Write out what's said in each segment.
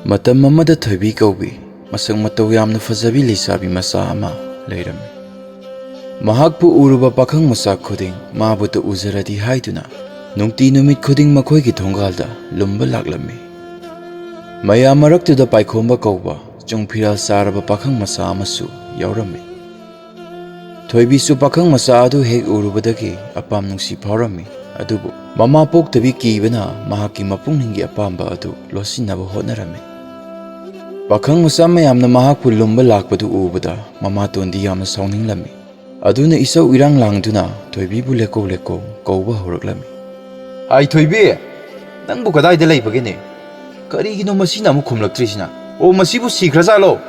ꯃꯇꯝ ꯑꯃꯗ ꯊꯣꯏꯕꯤ ꯀꯧꯕꯤ ꯃꯁꯛ ꯃꯇꯧ ꯌꯥꯝꯅ ꯐꯖꯕꯤ ꯂꯩꯁꯥꯕꯤ ꯃꯆꯥ ꯑꯃ ꯂꯩꯔꯝꯃꯤ꯫ ꯃꯍꯥꯛꯄꯨ ꯎꯔꯨꯕ ꯄꯥꯈꯪ ꯃꯆꯥ ꯈꯨꯗꯤꯡ ꯃꯥꯕꯨꯇ ꯎꯖꯔꯗꯤ ꯍꯥꯏꯗꯨꯅ ꯅꯨꯡꯇꯤ ꯅꯨꯃꯤꯠ ꯈꯨꯗꯤꯡ ꯃꯈꯣꯏꯒꯤ ꯊꯣꯡꯒꯥꯜꯗ ꯂꯨꯝꯕ ꯂꯥꯛꯂꯝꯃꯤ꯫ ꯃꯌꯥꯝ ꯃꯔꯛꯇꯨꯗ ꯄꯥꯏꯈꯣꯝꯕ ꯀꯧꯕ ꯆꯨꯡ ꯐꯤꯔꯥꯜ ꯆꯥꯔꯕ ꯄꯥꯈꯪ ꯃꯆꯥ ꯑꯃꯁꯨ ꯌꯥꯎꯔꯝꯃꯤ꯫ ꯊꯣꯏꯕꯤꯁꯨ ꯄꯥꯈꯪ ꯃꯆꯥ ꯑꯗꯨ ꯍꯦꯛ ꯎꯔꯨꯕꯗꯒꯤ ꯑꯄꯥꯝ ꯅꯨꯡꯁꯤ ꯐꯥꯎꯔꯝꯃꯤ꯫ ꯑꯗꯨꯕꯨ ꯃꯃꯥ ꯄꯣꯛꯇꯕꯤ ꯀꯤꯕꯅ ꯃꯍꯥꯛꯀꯤ ꯃꯄꯨꯛꯅꯤꯡꯒꯤ ꯑꯄꯥꯝꯕ ꯑꯗꯨ ꯂꯣꯠꯁꯤꯟꯅꯕ ꯍꯣꯠꯅꯔꯝꯃꯤ꯫ ꯄꯥꯈꯪ ꯃꯆꯥ ꯃꯌꯥꯝꯅ ꯃꯍꯥꯛꯄꯨ ꯂꯨꯝꯕ ꯂꯥꯛꯄꯗꯨ ꯎꯕꯗ ꯃꯃꯥꯇꯣꯟꯗꯤ ꯌꯥꯝꯅ ꯁꯥꯎꯅꯤꯡꯂꯝꯃꯤ꯫ ꯑꯗꯨꯅ ꯏꯁꯧ ꯏꯔꯥꯡ ꯂꯥꯡꯗꯨꯅ ꯊꯣꯏꯕꯤꯕꯨ ꯂꯦꯛꯀꯧ ꯂꯦꯛꯀꯧ ꯀꯧꯕ ꯍꯧꯔꯛꯂꯝꯃꯤ꯫ "ꯍꯥꯏ ꯊꯣꯏꯕꯤ, ꯅꯪꯕꯨ ꯀꯗꯥꯏꯗ ꯂꯩꯕꯒꯦꯅꯦ? ꯀꯔꯤꯒꯤꯅꯣ ꯃꯁꯤꯅ ꯑꯃꯨꯛ ꯈꯨꯝꯂꯛꯇ꯭ꯔꯤꯁꯤꯅ? ꯑꯣ, ꯃꯁꯤꯕꯨ ꯁꯤꯈ꯭ꯔꯖꯥꯠꯂꯣ?"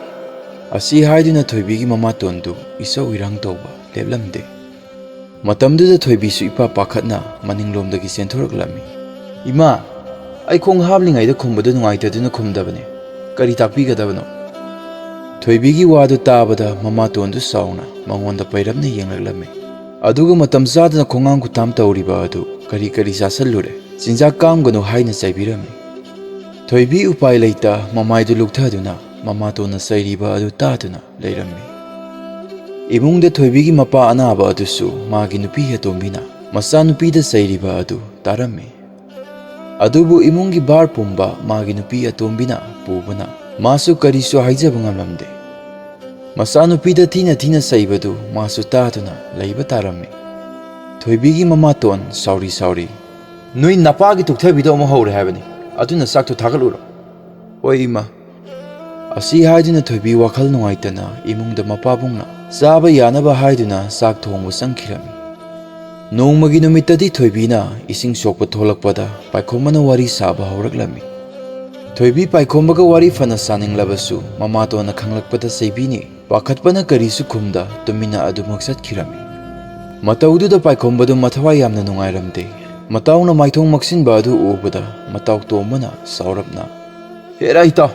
ꯑꯁꯤ ꯍꯥꯏꯗꯨꯅ ꯊꯣꯏꯕꯤꯒꯤ ꯃꯃꯥꯇꯣꯟꯗꯨ ꯏꯁꯧ ꯏꯔꯥꯡ ꯇꯧꯕ ꯂꯦꯞꯂꯝꯗꯦ꯫ ꯃꯇꯝꯗꯨꯗ ꯊꯣꯏꯕꯤꯁꯨ ꯏꯄꯥ ꯄꯥꯈꯠꯅ ꯃꯅꯤꯡꯂꯣꯝꯗꯒꯤ ꯆꯦꯟꯊꯣꯔꯛꯂꯝꯃꯤ꯫ "ꯏꯃꯥ, ꯑꯩ ꯈꯣꯡ ꯍꯥꯝꯂꯤꯉꯩꯗ ꯈꯨꯝꯕꯗꯨ ꯅꯨꯡꯉꯥꯏꯇꯗꯨꯅ ꯈꯨꯝꯗꯕꯅꯦ. ꯀꯔꯤ ꯇꯥꯛꯄꯤꯒꯗꯕꯅꯣ?" ꯊꯣꯏꯕꯤꯒꯤ ꯋꯥꯗꯨ ꯇꯥꯕꯗ ꯃꯃꯥꯇꯣꯟꯗꯨ ꯁꯥꯎꯅ ꯃꯉꯣꯟꯗ ꯄꯩꯔꯞꯅ ꯌꯦꯡꯂꯛꯂꯝꯃꯤ꯫ ꯑꯗꯨꯒ ꯃꯇꯝ ꯆꯥꯗꯅ ꯈꯣꯡꯉꯥꯡ ꯈꯨꯠꯊꯥꯝ ꯇꯧꯔꯤꯕ ꯑꯗꯨ ꯀꯔꯤ ꯀꯔꯤ ꯆꯥꯁꯜꯂꯨꯔꯦ, ꯆꯤꯟꯖꯥꯛ ꯀꯥꯝꯒꯅꯨ ꯍꯥꯏꯅ ꯆꯩꯕꯤꯔꯝꯃꯤ꯫ ꯊꯣꯏꯕꯤ ꯎꯄꯥꯏ ꯂꯩꯇ ꯃꯃꯥꯏꯗꯨ ꯂꯨꯛꯊꯗꯨꯅ ꯃꯃꯥꯇꯣꯟꯅ ꯆꯩꯔꯤꯕ ꯑꯗꯨ ꯇꯥꯗꯨꯅ ꯂꯩꯔꯝꯃꯤ꯫ ꯏꯃꯨꯡꯗ ꯊꯣꯏꯕꯤꯒꯤ ꯃꯄꯥ ꯑꯅꯥꯕ ꯑꯗꯨꯁꯨ ꯃꯥꯒꯤ ꯅꯨꯄꯤ ꯑꯇꯣꯝꯕꯤꯅ ꯃꯆꯥꯅꯨꯄꯤꯗ ꯆꯩꯔꯤꯕ ꯑꯗꯨ ꯇꯥꯔꯝꯃꯤ꯫ ꯑꯗꯨꯕꯨ ꯏꯃꯨꯡꯒꯤ ꯚꯥꯔ ꯄꯨꯝꯕ ꯃꯥꯒꯤ ꯅꯨꯄꯤ ꯑꯇꯣꯝꯕꯤꯅ ꯄꯨꯕꯅ ꯃꯥꯁꯨ ꯀꯔꯤꯁꯨ ꯍꯥꯏꯖꯕ ꯉꯝꯂꯝꯗꯦ꯫ ꯃꯆꯥꯅꯨꯄꯤꯗ ꯊꯤꯅ ꯊꯤꯅ ꯆꯩꯕꯗꯨ ꯃꯥꯁꯨ ꯇꯥꯗꯨꯅ ꯂꯩꯕ ꯇꯥꯔꯝꯃꯤ꯫ ꯊꯣꯏꯕꯤꯒꯤ ꯃꯃꯥꯇꯣꯟ ꯁꯥꯎꯔꯤ "ꯅꯣꯏ ꯅꯄꯥꯒꯤ ꯇꯨꯛꯊꯕꯤꯗꯣ ꯑꯃꯨꯛ ꯍꯧꯔꯦ ꯍꯥꯏꯕꯅꯤ꯫ ꯑꯗꯨꯅ ꯆꯥꯛꯇꯣ ꯊꯥꯒꯠꯂꯨꯔꯣ." "ꯍꯣꯏ ꯏꯃꯥ." ꯑꯁꯤ ꯍꯥꯏꯗꯨꯅ ꯊꯣꯏꯕꯤ ꯋꯥꯈꯜ ꯅꯨꯡꯉꯥꯏꯇꯅ ꯏꯃꯨꯡꯗ ꯃꯄꯥꯕꯨꯡꯅ ꯆꯥꯕ ꯌꯥꯅꯕ ꯍꯥꯏꯗꯨꯅ ꯆꯥꯛ ꯊꯣꯡꯕ ꯆꯪꯈꯤꯔꯝꯃꯤ꯫ ꯅꯣꯡꯃꯒꯤ ꯅꯨꯃꯤꯠꯇꯗꯤ ꯊꯣꯏꯕꯤꯅ ꯏꯁꯤꯡ ꯁꯣꯛꯄ ꯊꯣꯛꯂꯛꯄꯗ ꯄꯥꯏꯈꯣꯝꯕꯅ ꯋꯥꯔꯤ ꯁꯥꯕ ꯍꯧꯔꯛꯂꯝꯃꯤ꯫ ꯊꯣꯏꯕꯤ ꯄꯥꯏꯈꯣꯝꯕꯒ ꯋꯥꯔꯤ ꯐꯅ ꯁꯥꯅꯤꯡꯂꯕꯁꯨ ꯃꯃꯥꯇꯣꯟꯅ ꯈꯪꯂꯛꯄꯗ ꯆꯩꯕꯤꯅꯤ ꯄꯥꯈꯠꯄꯅ ꯀꯔꯤꯁꯨ ꯈꯨꯝꯗ ꯇꯨꯃꯤꯟꯅ ꯑꯗꯨꯃꯛ ꯆꯠꯈꯤꯔꯝꯃꯤ꯫ ꯃꯇꯧꯗꯨꯗ ꯄꯥꯏꯈꯣꯝꯕꯗꯨ ꯃꯊꯋꯥꯏ ꯌꯥꯝꯅ ꯅꯨꯡꯉꯥꯏꯔꯝꯗꯦ꯫ ꯃꯇꯥꯎꯅ ꯃꯥꯏꯊꯣꯡ ꯃꯛꯁꯤꯟꯕ ꯑꯗꯨ ꯎꯕꯗ ꯃꯇꯥꯎ ꯇꯣꯝꯕꯅ ꯁꯥꯎꯔꯞꯅ, "ꯍꯦꯔꯥ ꯏꯇꯥꯎ,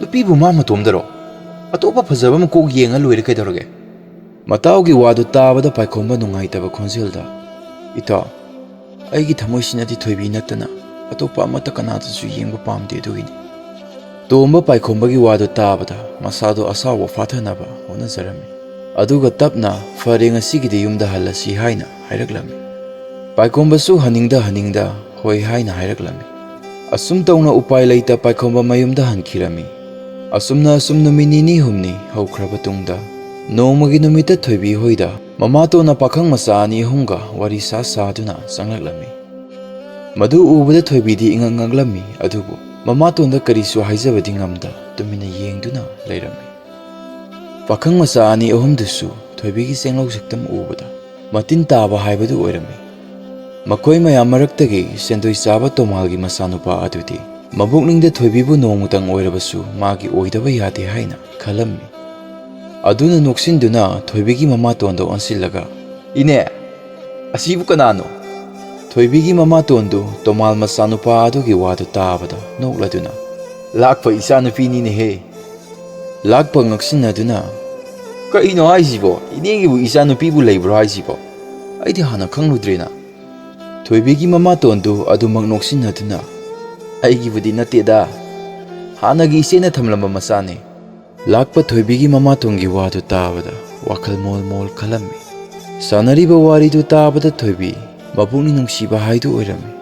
ꯅꯨꯄꯤꯕꯨ ꯃꯥ ꯃꯇꯣꯝꯗꯔꯣ? ꯑꯇꯣꯞꯄ ꯐꯖꯕ ꯑꯃ ꯀꯣꯛ ꯌꯦꯡꯉ ꯂꯣꯏꯔꯦ ꯀꯩꯗꯧꯔꯒꯦ?" ꯃꯇꯥꯎꯒꯤ ꯋꯥꯗꯨ ꯇꯥꯕꯗ ꯄꯥꯏꯈꯣꯝꯕ ꯅꯨꯡꯉꯥꯏꯇꯕ ꯈꯣꯟꯖꯦꯜꯗ, "ꯏꯇꯥꯎ, ꯑꯩꯒꯤ ꯊꯃꯣꯏꯁꯤꯅꯗꯤ ꯊꯣꯏꯕꯤ ꯅꯠꯇꯅ ꯑꯇꯣꯞꯄ ꯑꯃꯠꯇ ꯀꯅꯥꯗꯁꯨ ꯌꯦꯡꯕ ꯄꯥꯝꯗꯦ ꯑꯗꯨꯒꯤꯅꯤ." ꯇꯣꯝꯕ ꯄꯥꯏꯈꯣꯝꯕꯒꯤ ꯋꯥꯗꯨ ꯇꯥꯕꯗ ꯃꯁꯥꯗꯣ ꯑꯁꯥꯎꯕ ꯐꯥꯊꯅꯕ ꯍꯣꯠꯅꯖꯔꯝꯃꯤ꯫ ꯑꯗꯨꯒ ꯇꯞꯅ "ꯐꯔꯦ, ꯉꯁꯤꯒꯤꯗꯤ ꯌꯨꯝꯗ ꯍꯜꯂꯁꯤ" ꯍꯥꯏꯅ ꯍꯥꯏꯔꯛꯂꯝꯃꯤ꯫ ꯄꯥꯏꯈꯣꯝꯕꯁꯨ ꯍꯟꯅꯤꯡꯗ ꯍꯣꯏ ꯍꯥꯏꯅ ꯍꯥꯏꯔꯛꯂꯝꯃꯤ꯫ ꯑꯁꯨꯝ ꯇꯧꯅ ꯎꯄꯥꯏ ꯂꯩꯇ ꯄꯥꯏꯈꯣꯝꯕ ꯃꯌꯨꯝꯗ ꯍꯟꯈꯤꯔꯝꯃꯤ꯫ ꯑꯁꯨꯝꯅ ꯅꯨꯃꯤꯠ ꯅꯤꯅꯤ ꯍꯨꯝꯅꯤ ꯍꯧꯈ꯭ꯔꯕ ꯇꯨꯡꯗ ꯅꯣꯡꯃꯒꯤ ꯅꯨꯃꯤꯠꯇ ꯊꯣꯏꯕꯤ ꯍꯣꯏꯗ ꯃꯃꯥꯇꯣꯟꯅ ꯄꯥꯈꯪ ꯃꯆꯥ ꯑꯅꯤ ꯑꯍꯨꯝꯒ ꯋꯥꯔꯤ ꯁꯥꯗꯨꯅ ꯆꯪꯂꯛꯂꯝꯃꯤ꯫ ꯃꯗꯨ ꯎꯕꯗ ꯊꯣꯏꯕꯤꯗꯤ ꯏꯉꯛ ꯉꯛꯂꯝꯃꯤ꯫ ꯑꯗꯨꯕꯨ ꯃꯃꯥꯇꯣꯟꯗ ꯀꯔꯤꯁꯨ ꯍꯥꯏꯖꯕꯗꯤ ꯉꯝꯗ ꯇꯨꯃꯤꯟꯅ ꯌꯦꯡꯗꯨꯅ ꯂꯩꯔꯝꯃꯤ꯫ ꯄꯥꯈꯪ ꯃꯆꯥ ꯑꯅꯤ ꯑꯍꯨꯝꯗꯨꯁꯨ ꯊꯣꯏꯕꯤꯒꯤ ꯆꯦꯡꯂꯧ ꯁꯛꯇꯝ ꯎꯕꯗ ꯃꯇꯤꯟ ꯇꯥꯕ ꯍꯥꯏꯕꯗꯨ ꯑꯣꯏꯔꯝꯃꯤ꯫ ꯃꯈꯣꯏ ꯃꯌꯥꯝ ꯃꯔꯛꯇꯒꯤ ꯁꯦꯟꯗꯣꯏ ꯆꯥꯕ ꯇꯣꯃꯥꯜꯒꯤ ꯃꯆꯥꯅꯨꯄꯥ ꯑꯗꯨꯗꯤ ꯃꯕꯨꯛꯅꯤꯡꯗ ꯊꯣꯏꯕꯤꯕꯨ ꯅꯣꯡꯃꯇꯪ ꯑꯣꯏꯔꯕꯁꯨ ꯃꯥꯒꯤ ꯑꯣꯏꯗꯕ ꯌꯥꯗꯦ ꯍꯥꯏꯅ ꯈꯜꯂꯝꯃꯤ꯫ ꯑꯗꯨꯅ ꯅꯣꯛꯁꯤꯟꯗꯨꯅ ꯊꯣꯏꯕꯤꯒꯤ ꯃꯃꯥꯇꯣꯟꯗ ꯑꯣꯟꯁꯤꯜꯂꯒ, "ꯏꯅꯦ, ꯑꯁꯤꯕꯨ ꯀꯅꯥꯅꯣ?" ꯊꯣꯏꯕꯤꯒꯤ ꯃꯃꯥꯇꯣꯟꯗꯨ ꯇꯣꯃꯥꯜ ꯃꯆꯥꯅꯨꯄꯥ ꯑꯗꯨꯒꯤ ꯋꯥꯗꯨ ꯇꯥꯕꯗ ꯅꯣꯛꯂꯗꯨꯅ, "ꯂꯥꯛꯄ ꯏꯆꯥꯅꯨꯄꯤꯅꯤꯅꯦꯍꯦ." ꯂꯥꯛꯄ ꯉꯛꯁꯤꯟꯅꯗꯨꯅ, "ꯀꯩꯅꯣ ꯍꯥꯏꯁꯤꯕꯣ? ꯏꯅꯦꯒꯤꯕꯨ ꯏꯆꯥꯅꯨꯄꯤꯕꯨ ꯂꯩꯕ꯭ꯔꯣ ꯍꯥꯏꯁꯤꯕꯣ? ꯑꯩꯗꯤ ꯍꯥꯟꯅ ꯈꯪꯂꯨꯗ꯭ꯔꯦꯅ." ꯊꯣꯏꯕꯤꯒꯤ ꯃꯃꯥꯇꯣꯟꯗꯨ ꯑꯗꯨꯃꯛ ꯅꯣꯛꯁꯤꯟꯅꯗꯨꯅ, "ꯑꯩꯒꯤꯕꯨꯗꯤ ꯅꯠꯇꯦꯗ, ꯍꯥꯟꯅꯒꯤ ꯏꯆꯦꯅ ꯊꯝꯂꯝꯕ ꯃꯆꯥꯅꯦ." ꯂꯥꯛꯄ ꯊꯣꯏꯕꯤꯒꯤ ꯃꯃꯥꯇꯣꯟꯒꯤ ꯋꯥꯗꯨ ꯇꯥꯕꯗ ꯋꯥꯈꯜ ꯃꯣꯜ ꯃꯣꯜ ꯈꯜꯂꯝꯃꯤ꯫ ꯁꯥꯟꯅꯔꯤꯕ ꯋꯥꯔꯤꯗꯨ ꯇꯥꯕꯗ ꯊꯣꯏꯕꯤ ꯃꯄꯨꯛꯅꯤꯡ ꯅꯨꯡꯁꯤꯕ ꯍꯥꯏꯗꯨ ꯑꯣꯏꯔꯝꯃꯤ꯫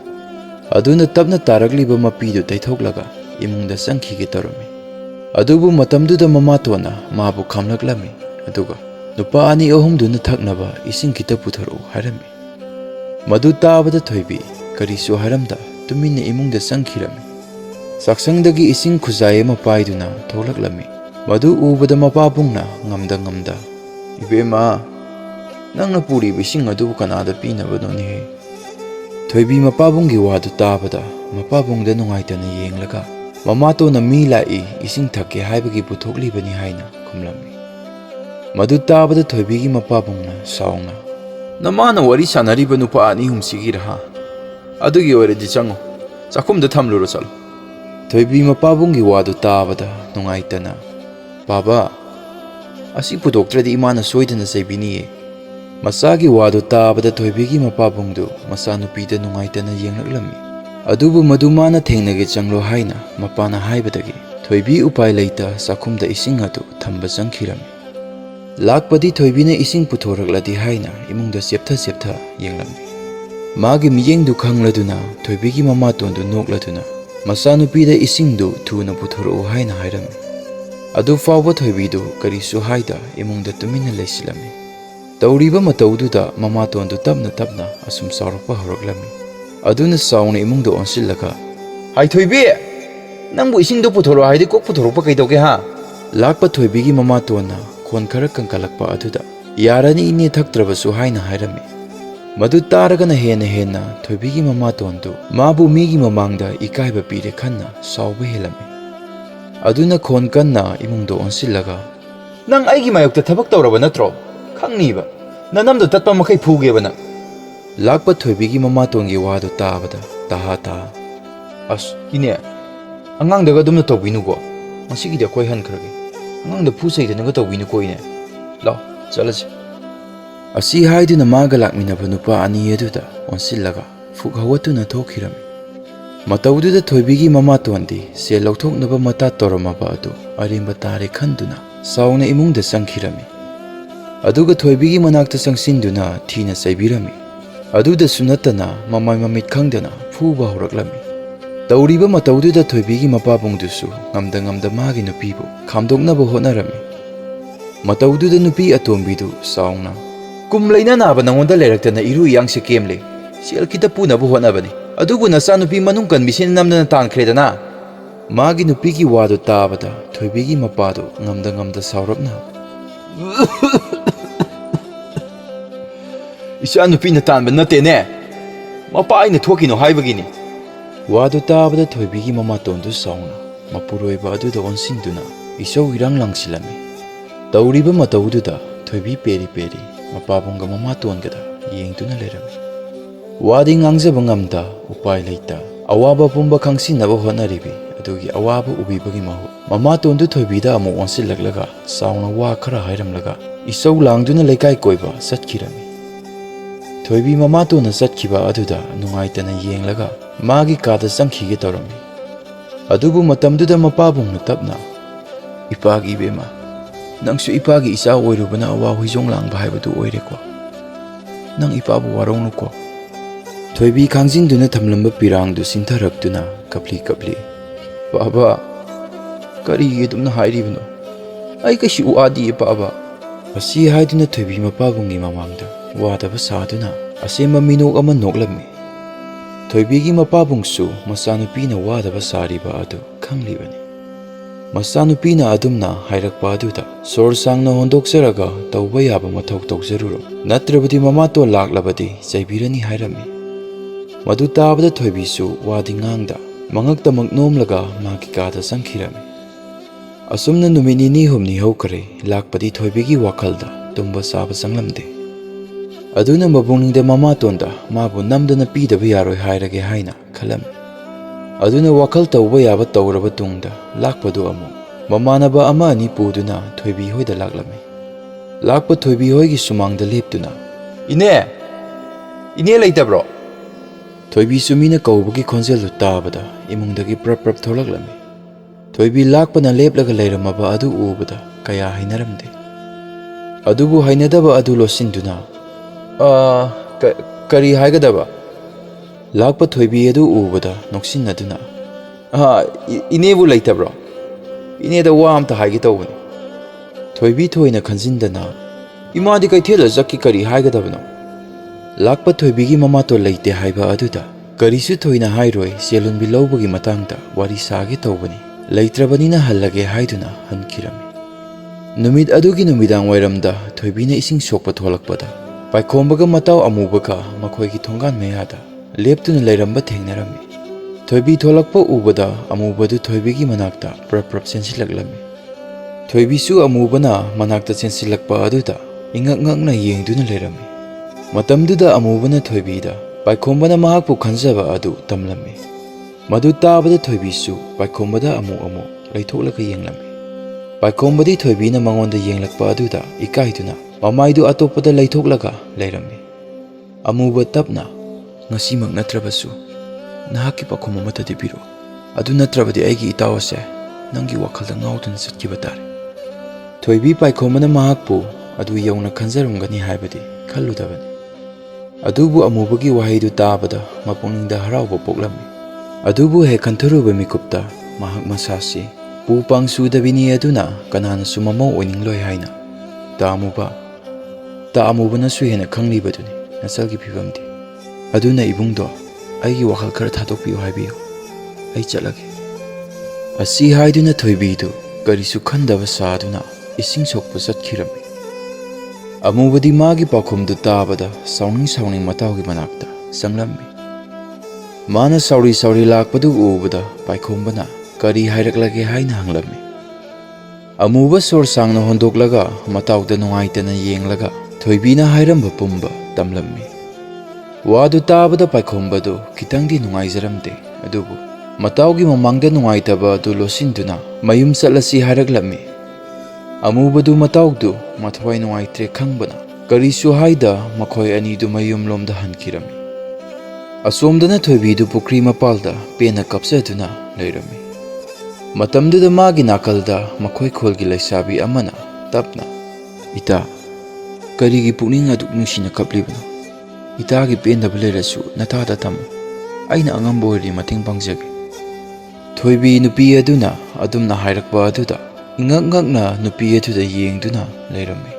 ꯑꯗꯨꯅ ꯇꯞꯅ ꯇꯥꯔꯛꯂꯤꯕ ꯃꯄꯤꯗꯨ ꯇꯩꯊꯣꯛꯂꯒ ꯏꯃꯨꯡꯗ ꯆꯪꯈꯤꯒꯦ ꯇꯧꯔꯝꯃꯤ꯫ ꯑꯗꯨꯕꯨ ꯃꯇꯝꯗꯨꯗ ꯃꯃꯥꯇꯣꯟꯅ ꯃꯥꯕꯨ ꯈꯥꯝꯂꯛꯂꯝꯃꯤ꯫ ꯑꯗꯨꯒ ꯅꯨꯄꯥ ꯑꯅꯤ ꯑꯍꯨꯝꯗꯨꯅ ꯊꯛꯅꯕ ꯏꯁꯤꯡ ꯈꯤꯇ ꯄꯨꯊꯣꯔꯛꯎ ꯍꯥꯏꯔꯝꯃꯤ꯫ ꯃꯗꯨ ꯇꯥꯕꯗ ꯊꯣꯏꯕꯤ ꯀꯔꯤꯁꯨ ꯍꯥꯏꯔꯝꯗ ꯇꯨꯃꯤꯟꯅ ꯏꯃꯨꯡꯗ ꯆꯪꯈꯤꯔꯝꯃꯤ꯫ ꯆꯥꯛꯁꯪꯗꯒꯤ ꯏꯁꯤꯡ ꯈꯨꯖꯥꯏ ꯑꯃ ꯄꯥꯏꯗꯨꯅ ꯊꯣꯛꯂꯛꯂꯝꯃꯤ꯫ ꯃꯗꯨ ꯎꯕꯗ ꯃꯄꯥꯕꯨꯡꯅ ꯉꯝꯗ, "ꯏꯕꯦꯝꯃ, ꯅꯪꯅ ꯄꯨꯔꯤꯕ ꯏꯁꯤꯡ ꯑꯗꯨꯕꯨ ꯀꯅꯥꯗ ꯄꯤꯅꯕꯅꯣꯅꯦꯍꯦ?" ꯊꯣꯏꯕꯤ ꯃꯄꯥꯕꯨꯡꯒꯤ ꯋꯥꯗꯨ ꯇꯥꯕꯗ ꯃꯄꯥꯕꯨꯡꯗ ꯅꯨꯡꯉꯥꯏꯇꯅ ꯌꯦꯡꯂꯒ ꯃꯃꯥꯇꯣꯟꯅ ꯃꯤ ꯂꯥꯛꯏ ꯏꯁꯤꯡ ꯊꯛꯀꯦ ꯍꯥꯏꯕꯒꯤ ꯄꯨꯊꯣꯛꯂꯤꯕꯅꯤ ꯍꯥꯏꯅ ꯈꯨꯝꯂꯝꯃꯤ꯫ ꯃꯗꯨ ꯇꯥꯕꯗ ꯊꯣꯏꯕꯤꯒꯤ ꯃꯄꯥꯕꯨꯡꯅ ꯁꯥꯎꯅ, "ꯅꯃꯥꯅ ꯋꯥꯔꯤ ꯁꯥꯟꯅꯔꯤꯕ ꯅꯨꯄꯥ ꯑꯅꯤ ꯑꯍꯨꯝꯁꯤꯒꯤꯔ ꯍꯥ? ꯑꯗꯨꯒꯤ ꯑꯣꯏꯔꯗꯤ ꯆꯪꯉꯣ, ꯆꯥꯛꯈꯨꯝꯗ ꯊꯝꯂꯨꯔꯣ ꯆꯠꯂꯣ." ꯊꯣꯏꯕꯤ ꯃꯄꯥꯕꯨꯡꯒꯤ ꯋꯥꯗꯨ ꯇꯥꯕꯗ ꯅꯨꯡꯉꯥꯏꯇꯅ, "ꯕꯥꯕꯥ, ꯑꯁꯤ ꯄꯨꯊꯣꯛꯇ꯭ꯔꯗꯤ ꯏꯃꯥꯅ ꯁꯣꯏꯗꯅ ꯆꯩꯕꯤꯅꯤꯌꯦ." ꯃꯆꯥꯒꯤ ꯋꯥꯗꯨ ꯇꯥꯕꯗ ꯊꯣꯏꯕꯤꯒꯤ ꯃꯄꯥꯕꯨꯡꯗꯨ ꯃꯆꯥꯅꯨꯄꯤꯗ ꯅꯨꯡꯉꯥꯏꯇꯅ ꯌꯦꯡꯂꯛꯂꯝꯃꯤ꯫ ꯑꯗꯨꯕꯨ ꯃꯗꯨ ꯃꯥꯅ ꯊꯦꯡꯅꯒꯦ ꯆꯪꯂꯣ ꯍꯥꯏꯅ ꯃꯄꯥꯅ ꯍꯥꯏꯕꯗꯒꯤ Thoibi upai leita sakhumda ising adu thamba changkhirami. Lakpadi thoibina ising puthorakladi haina imungda septha yenglammi. Magi miyengdu khangladuna thoibigi mama tondu nokladuna masanupida isingdu thuna puthorau haina hairami. Adu fawba thoibidu karisu haida imungda tumina leisilami. Tauriba mataududa mama tondu tapna asum saurokpa horaklami. Aduna sauna imungda onsillaga hai thoibi nangbu isingdu puthoro haidi kok puthorokpa kaidoge ha lakpa thoibigi mama tona khon khara kankalakpa aduda yarani ine thaktrabasu haina hairami. Madu taragana hena thoibigi mama tondu mabu migi mamangda ikaiba pire khanna sauba helami. Aduna khon kanna imungdo onsillaga nang aigi mayokta thabak tawraba natro khangniba nanamdo tatpa makai phugeba nang lakpa thoibigi mama tongi wadu tabada taha as ine angangdaga dumna tawbinugo masigidi akoi hankrage angangda phusaidanaga tawbinuko ine law chalase asi haiduna maga lakminaba nupa ani aduda onsillaga fuk hawatuna thokhirami. Mataududa thoibigi mama tondi se lauthoknaba mata toramaba adu arimba tare khanduna sauna imungda sangkhirami. Aduga thoibigi manakta sangsinduna thina saibirami. Aduda sunatana mamai mamit khangdana phuba horaklami. Tauriba mataududa thoibigi mapabungdusu ngamda magi nupibu khamdoknaba hotnarami. Mataududa nupi atombidu sauna kumlaina naba nangonda leiraktana iru yangse kemle sel kita punaba hotnabani adugu nasanupi manung kanbisin namdana tankredana magi nupigi wadu tabada thoibigi mapadu ngamda saurapna isa nupina tanba natene mapa aina thokino haibagini wadu tabada thoibigi mama tondu sauna mapuroiba aduda onsinduna isau irang langsilami. Tauriba mataududa thoibi peri mapabungga mama tongada yengtuna lerami. Wadi ngangjaba ngamda upai leita awaba pumba khangsinaba hotnaribi adugi awaba ubibagi mahu mama tondu thoibida amu onsillaklaga sauna wa khara hairamlaga isau langduna leikai koiba satkhirami. Thoibi mama tona satkhiba aduda nungaitana yenglaga magi kada sangkhige torami. Adubu matamduda mapabungna tapna ipagi bema nangsu ipagi isa oirubana awa huijong langba haibadu oireko nang ipabu warongnuko. Thoibi khangjinduna thamlamba pirangdu sintharakduna kapli baba kari edumna hairibno ai kashi uadi baba asi haiduna thoibi mapabungi mamangda wadaba saduna asema minok ama noklami. Thoibigi mapabungsu masanupina wadaba sariba adu khanglibani. Masanupina adumna hairakpa aduda sor sangna hondoksaraga tauba yaba mathau tawjaruro natrabadi mamato laklabadi chaibirani hairami. Madu tabada thoibisu wadi ngangda mangaktamak nomlaga magi kada sangkhirami. Asumna numit nini humni hokare lakpadi thoibigi wakhalda tumba saba sanglamde. Aduna mabungingda mama tonda mabu namdana pidaba yaroi hairage haina khalami. Aduna wakhal tauba yaba tauraba tungda lakpadu amu mamanaba ama ani puduna thoibi hoida laklami. Lakpa thoibi hoigi sumangda leptuna ine leitabro thoibi sumina kaubagi khonjelu tabada imungdagi prap tholaklami. Thoibi lakpana leplaga leiramaba adu ubada kaya hainaramde. Adubu hainadaba adu losinduna kari haigadaba lakpa thoibi adu ubada noksinaduna inebu leitabro ineda wa amta haigi tawbani. Thoibi thoina khanjindana imadi kaithela jakki kari haigadabano lakpa thoibigi mamato leite haiba aduda karisu thoina hairoi selunbi lobagi matangda wari sage tawbani leitrabanina hallage haiduna hankhirami. Numit adugi numidang wairamda thoibina ising sokpa tholakpada paikhombaga mataw amubaga makhoigi thongan meyada leptuna leiramba thengnarami. Thoibi tholakpa ubada amubadu thoibigi manakta prap sensilaklami. Thoibisu amubana manakta sensilakpa aduda ingak-ngakna yengduna leirami. Matamduda amubana thoibida paikhombana mahakpu khanjaba adu tamlami. Madu tabada thoibisu paikhombada amu leithoklaka yenglami. Paikhombadi thoibina mangonda yenglakpa aduda ikaiduna mamaidu atopada leithoklaga leirami. Amuba tapna ngasimak natrabasu nahaki pakhom amata dibiro adu natrabadi aigi itawase ꯅꯪꯒꯤ ꯋꯥꯈꯜꯗ ꯉꯥꯎꯗꯨꯅ ꯆꯠꯈꯤꯕ ꯇꯥꯔꯦ. ꯊꯣꯏꯕꯤ ꯄꯥꯏꯈꯣꯝꯕꯅ ꯃꯍꯥꯛꯄꯨ ꯑꯗꯨ ꯌꯧꯅ ꯈꯟꯖꯔꯝꯒꯅꯤ ꯍꯥꯏꯕꯗꯤ ꯈꯜꯂꯨꯗꯕꯅꯤ. ꯑꯗꯨꯕꯨ ꯑꯃꯨꯕꯒꯤ ꯋꯥꯍꯩꯗꯨ ꯇꯥꯕꯗ ꯃꯄꯨꯛꯅꯤꯡꯗ ꯍꯔꯥꯎꯕ ꯄꯣꯛꯂꯝꯃꯤ. ꯑꯗꯨꯕꯨ ꯍꯦꯛ ꯈꯟꯊꯔꯨꯕ ꯃꯤꯀꯨꯞꯇ ꯃꯍꯥꯛ ꯃꯁꯥꯁꯤ ꯄꯨ ꯄꯥꯡꯁꯨꯗꯕꯤꯅꯤ ꯑꯗꯨꯅ ꯀꯅꯥꯅꯁꯨ ꯃꯃꯧ ꯑꯣꯏꯅꯤꯡꯂꯣꯏ ꯍꯥꯏꯅ ꯇꯥ ꯑꯃꯨꯕꯅꯁꯨ ꯍꯦꯟꯅ ꯈꯪꯂꯤꯕꯗꯨꯅꯤ ꯅꯆꯜꯒꯤ ꯐꯤꯕꯝꯗꯤ. ꯑꯗꯨꯅ ꯏꯕꯨꯡꯗꯣ, ꯑꯩꯒꯤ ꯋꯥꯈꯜ ꯈꯔ ꯊꯥꯗꯣꯛꯄꯤꯌꯨ ꯍꯥꯏꯕꯤꯌꯨ. ꯑꯩ ꯆꯠꯂꯒꯦ. ꯑꯁꯤ ꯍꯥꯏꯗꯨꯅ ꯊꯣꯏꯕꯤꯗꯨ ꯀꯔꯤꯁꯨ ꯈꯟꯗꯕ ꯁꯥꯗꯨꯅ ꯏꯁꯤꯡ ꯁꯣꯛꯄ ꯆꯠꯈꯤꯔꯝꯃꯤ. ꯑꯃꯨꯕꯗꯤ ꯃꯥꯒꯤ ꯄꯥꯎꯈꯨꯝꯗꯨ ꯇꯥꯕꯗ ꯁꯥꯎꯅꯤꯡ ꯃꯇꯥꯎꯒꯤ ꯃꯅꯥꯛꯇ ꯆꯪꯂꯝꯃꯤ. ꯃꯥꯅ ꯁꯥꯎꯔꯤ ꯂꯥꯛꯄꯗꯨ ꯎꯕꯗ ꯄꯥꯏꯈꯣꯝꯕꯅ ꯀꯔꯤ ꯍꯥꯏꯔꯛꯂꯒꯦ ꯍꯥꯏꯅ ꯍꯪꯂꯝꯃꯤ. ꯑꯃꯨꯕ ꯁꯣꯔ ꯁꯥꯡꯅ ꯍꯣꯟꯗꯣꯛꯂꯒ ꯃꯇꯥꯎꯗ ꯅꯨꯡꯉꯥꯏꯇꯅ ꯌꯦꯡꯂꯒ ꯊꯣꯏꯕꯤꯅ ꯍꯥꯏꯔꯝꯕ ꯄꯨꯝꯕ ꯇꯝꯂꯝꯃꯤ. ꯋꯥꯗꯨ ꯇꯥꯕꯗ ꯄꯥꯏꯈꯣꯝꯕꯗꯨ ꯈꯤꯇꯪꯗꯤ ꯅꯨꯡꯉꯥꯏꯖꯔꯝꯗꯦ. ꯑꯗꯨꯕꯨ ꯃꯇꯥꯎꯒꯤ ꯃꯃꯥꯡꯗ ꯅꯨꯡꯉꯥꯏꯇꯕ ꯑꯗꯨ ꯂꯣꯠꯁꯤꯟꯗꯨꯅ ꯃꯌꯨꯝ ꯆꯠꯂꯁꯤ ꯍꯥꯏꯔꯛꯂꯝꯃꯤ. ꯑꯃꯨꯕꯗꯨ ꯃꯇꯥꯎꯗꯨ ꯃꯊꯋꯥꯏ ꯅꯨꯡꯉꯥꯏꯇ꯭ꯔꯦ ꯈꯪꯕꯅ ꯀꯔꯤꯁꯨ ꯍꯥꯏꯗ ꯃꯈꯣꯏ ꯑꯅꯤꯗꯨ ꯃꯌꯨꯝꯂꯣꯝꯗ ꯍꯟꯈꯤꯔꯝꯃꯤ. ꯑꯁꯣꯝꯗꯅ ꯊꯣꯏꯕꯤꯗꯨ ꯄꯨꯈ꯭ꯔꯤ ꯃꯄꯥꯜꯗ ꯄꯦꯟꯅ ꯀꯞꯆꯗꯨꯅ ꯂꯩꯔꯝꯃꯤ. ꯃꯇꯝꯗꯨꯗ ꯃꯥꯒꯤ ꯅꯥꯀꯜꯗ ꯃꯈꯣꯏ ꯈꯨꯜꯒꯤ ꯂꯩꯁꯥꯕꯤ ꯑꯃꯅ ꯇꯞꯅ, "ꯏꯇꯥ, ꯀꯔꯤꯒꯤ ꯄꯨꯛꯅꯤꯡ ꯑꯗꯨꯛ ꯅꯨꯡꯁꯤꯅ ꯀꯞꯂꯤꯕꯅꯣ? ꯏꯇꯥꯒꯤ ꯄꯦꯟꯗꯕ ꯂꯩꯔꯁꯨ ꯅꯇꯥꯗ ꯇꯝꯃꯨ. ꯑꯩꯅ ꯑꯉꯝꯕ ꯑꯣꯏꯔꯗꯤ ꯃꯇꯦꯡ ꯄꯥꯡꯖꯒꯦ." ꯊꯣꯏꯕꯤ ꯅꯨꯄꯤ ꯑꯗꯨꯅ ꯑꯗꯨꯝꯅ ꯍꯥꯏꯔꯛꯄ ꯑꯗꯨꯗ ꯏꯉꯛ ꯉꯛꯅ ꯅꯨꯄꯤ ꯑꯗꯨꯗ ꯌꯦꯡꯗꯨꯅ ꯂꯩꯔꯝꯃꯤ.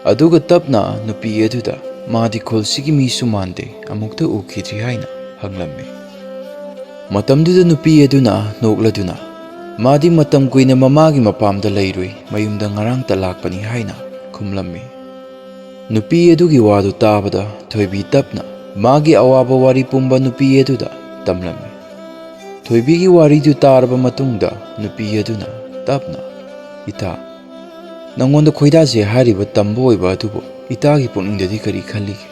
ꯑꯗꯨꯒ ꯇꯞꯅ ꯅꯨꯄꯤ ꯑꯗꯨꯗ ꯃꯥꯗꯤ ꯈꯨꯜꯁꯤꯒꯤ ꯃꯤꯁꯨ ꯃꯥꯟꯗꯦ, ꯑꯃꯨꯛꯇ ꯎꯈꯤꯗ꯭ꯔꯤ ꯍꯥꯏꯅ ꯍꯪꯂꯝꯃꯤ. ꯃꯇꯝꯗꯨꯗ ꯅꯨꯄꯤ ꯑꯗꯨꯅ ꯅꯣꯛꯂꯗꯨꯅ ꯃꯥꯗꯤ ꯃꯇꯝ ꯀꯨꯏꯅ ꯃꯃꯥꯒꯤ ꯃꯄꯥꯝꯗ ꯂꯩꯔꯨꯏ, ꯃꯌꯨꯝꯗ ꯉꯔꯥꯡꯇ ꯂꯥꯛꯄꯅꯤ ꯍꯥꯏꯅ ꯈꯨꯝꯂꯝꯃꯤ. ꯅꯨꯄꯤ ꯑꯗꯨꯒꯤ ꯋꯥꯗꯨ ꯇꯥꯕꯗ ꯊꯣꯏꯕꯤ ꯇꯞꯅ ꯃꯥꯒꯤ ꯑꯋꯥꯕ ꯋꯥꯔꯤ ꯄꯨꯝꯕ ꯅꯨꯄꯤ ꯑꯗꯨꯗ ꯇꯝꯂꯝꯃꯤ. ꯊꯣꯏꯕꯤꯒꯤ ꯋꯥꯔꯤꯗꯨ ꯇꯥꯔꯕ ꯃꯇꯨꯡꯗ ꯅꯨꯄꯤ ꯑꯗꯨꯅ ꯇꯞꯅ, "ꯏꯇꯥ, ꯅꯪꯉꯣꯟꯗ ꯈꯣꯏꯗꯥꯖꯩ ꯍꯥꯏꯔꯤꯕ ꯇꯝꯕ ꯑꯣꯏꯕ ꯑꯗꯨꯕꯨ ꯏꯇꯥꯒꯤ ꯄꯨꯛꯅꯤꯡꯗꯗꯤ ꯀꯔꯤ ꯈꯜꯂꯤꯒꯦ?"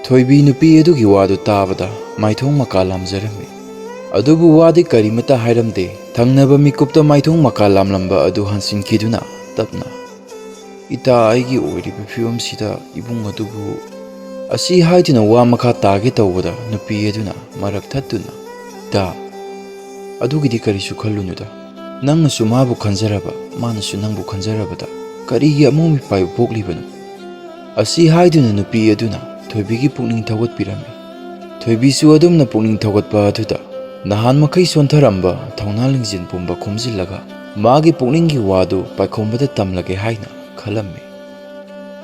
ꯊꯣꯏꯕꯤ ꯅꯨꯄꯤ ꯑꯗꯨꯒꯤ ꯋꯥꯗꯨ ꯇꯥꯕꯗ ꯃꯥꯏꯊꯣꯡ ꯃꯀꯥ ꯂꯥꯝꯖꯔꯝꯃꯤ. ꯑꯗꯨꯕꯨ ꯋꯥꯗꯤ ꯀꯔꯤꯃꯠꯇ ꯍꯥꯏꯔꯝꯗꯦ. ꯊꯪꯅꯕ ꯃꯤꯀꯨꯞꯇ ꯃꯥꯏꯊꯣꯡ ꯃꯀꯥ ꯂꯥꯝꯂꯝꯕ ꯑꯗꯨ ꯍꯟꯖꯤꯟꯈꯤꯗꯨꯅ ꯇꯞꯅ, "ꯏꯇꯥ, ꯑꯩꯒꯤ ꯑꯣꯏꯔꯤꯕ ꯐꯤꯕꯝꯁꯤꯗ ꯏꯕꯨꯡ ꯑꯗꯨꯕꯨ..." ꯑꯁꯤ ꯍꯥꯏꯗꯨꯅ ꯋꯥ ꯃꯈꯥ ꯇꯥꯒꯦ ꯇꯧꯕꯗ ꯅꯨꯄꯤ ꯑꯗꯨꯅ ꯃꯔꯛ ꯊꯠꯇꯨꯅ, "ꯏꯇꯥ, ꯑꯗꯨꯒꯤꯗꯤ ꯀꯔꯤꯁꯨ ꯈꯜꯂꯨꯅꯨꯗ. ꯅꯪꯅꯁꯨ ꯃꯥꯕꯨ ꯈꯟꯖꯔꯕ, ꯃꯥꯅꯁꯨ ꯅꯪꯕꯨ ꯈꯟꯖꯔꯕꯗ ꯀꯔꯤꯒꯤ ꯑꯃꯣꯝ ꯃꯤꯄꯥꯏꯕ ꯄꯣꯛꯂꯤꯕꯅꯣ?" ꯑꯁꯤ ꯍꯥꯏꯗꯨꯅ ꯅꯨꯄꯤ ꯑꯗꯨꯅ ꯊꯣꯏꯕꯤꯒꯤ ꯄꯨꯛꯅꯤꯡ ꯊꯧꯒꯠꯄꯤꯔꯝꯃꯤ. ꯊꯣꯏꯕꯤꯁꯨ ꯑꯗꯨꯝꯅ ꯄꯨꯛꯅꯤꯡ ꯊꯧꯒꯠꯄ ꯑꯗꯨꯗ ꯅꯍꯥꯟ ꯃꯈꯩ ꯁꯣꯟꯊꯔꯝꯕ ꯊꯧꯅꯥ ꯂꯤꯡꯖꯦꯜ ꯄꯨꯝꯕ ꯈꯣꯝꯖꯤꯜꯂꯒ ꯃꯥꯒꯤ ꯄꯨꯛꯅꯤꯡꯒꯤ ꯋꯥꯗꯨ ꯄꯥꯏꯈꯣꯝꯕꯗ ꯇꯝꯂꯒꯦ ꯍꯥꯏꯅ ꯈꯜꯂꯝꯃꯤ.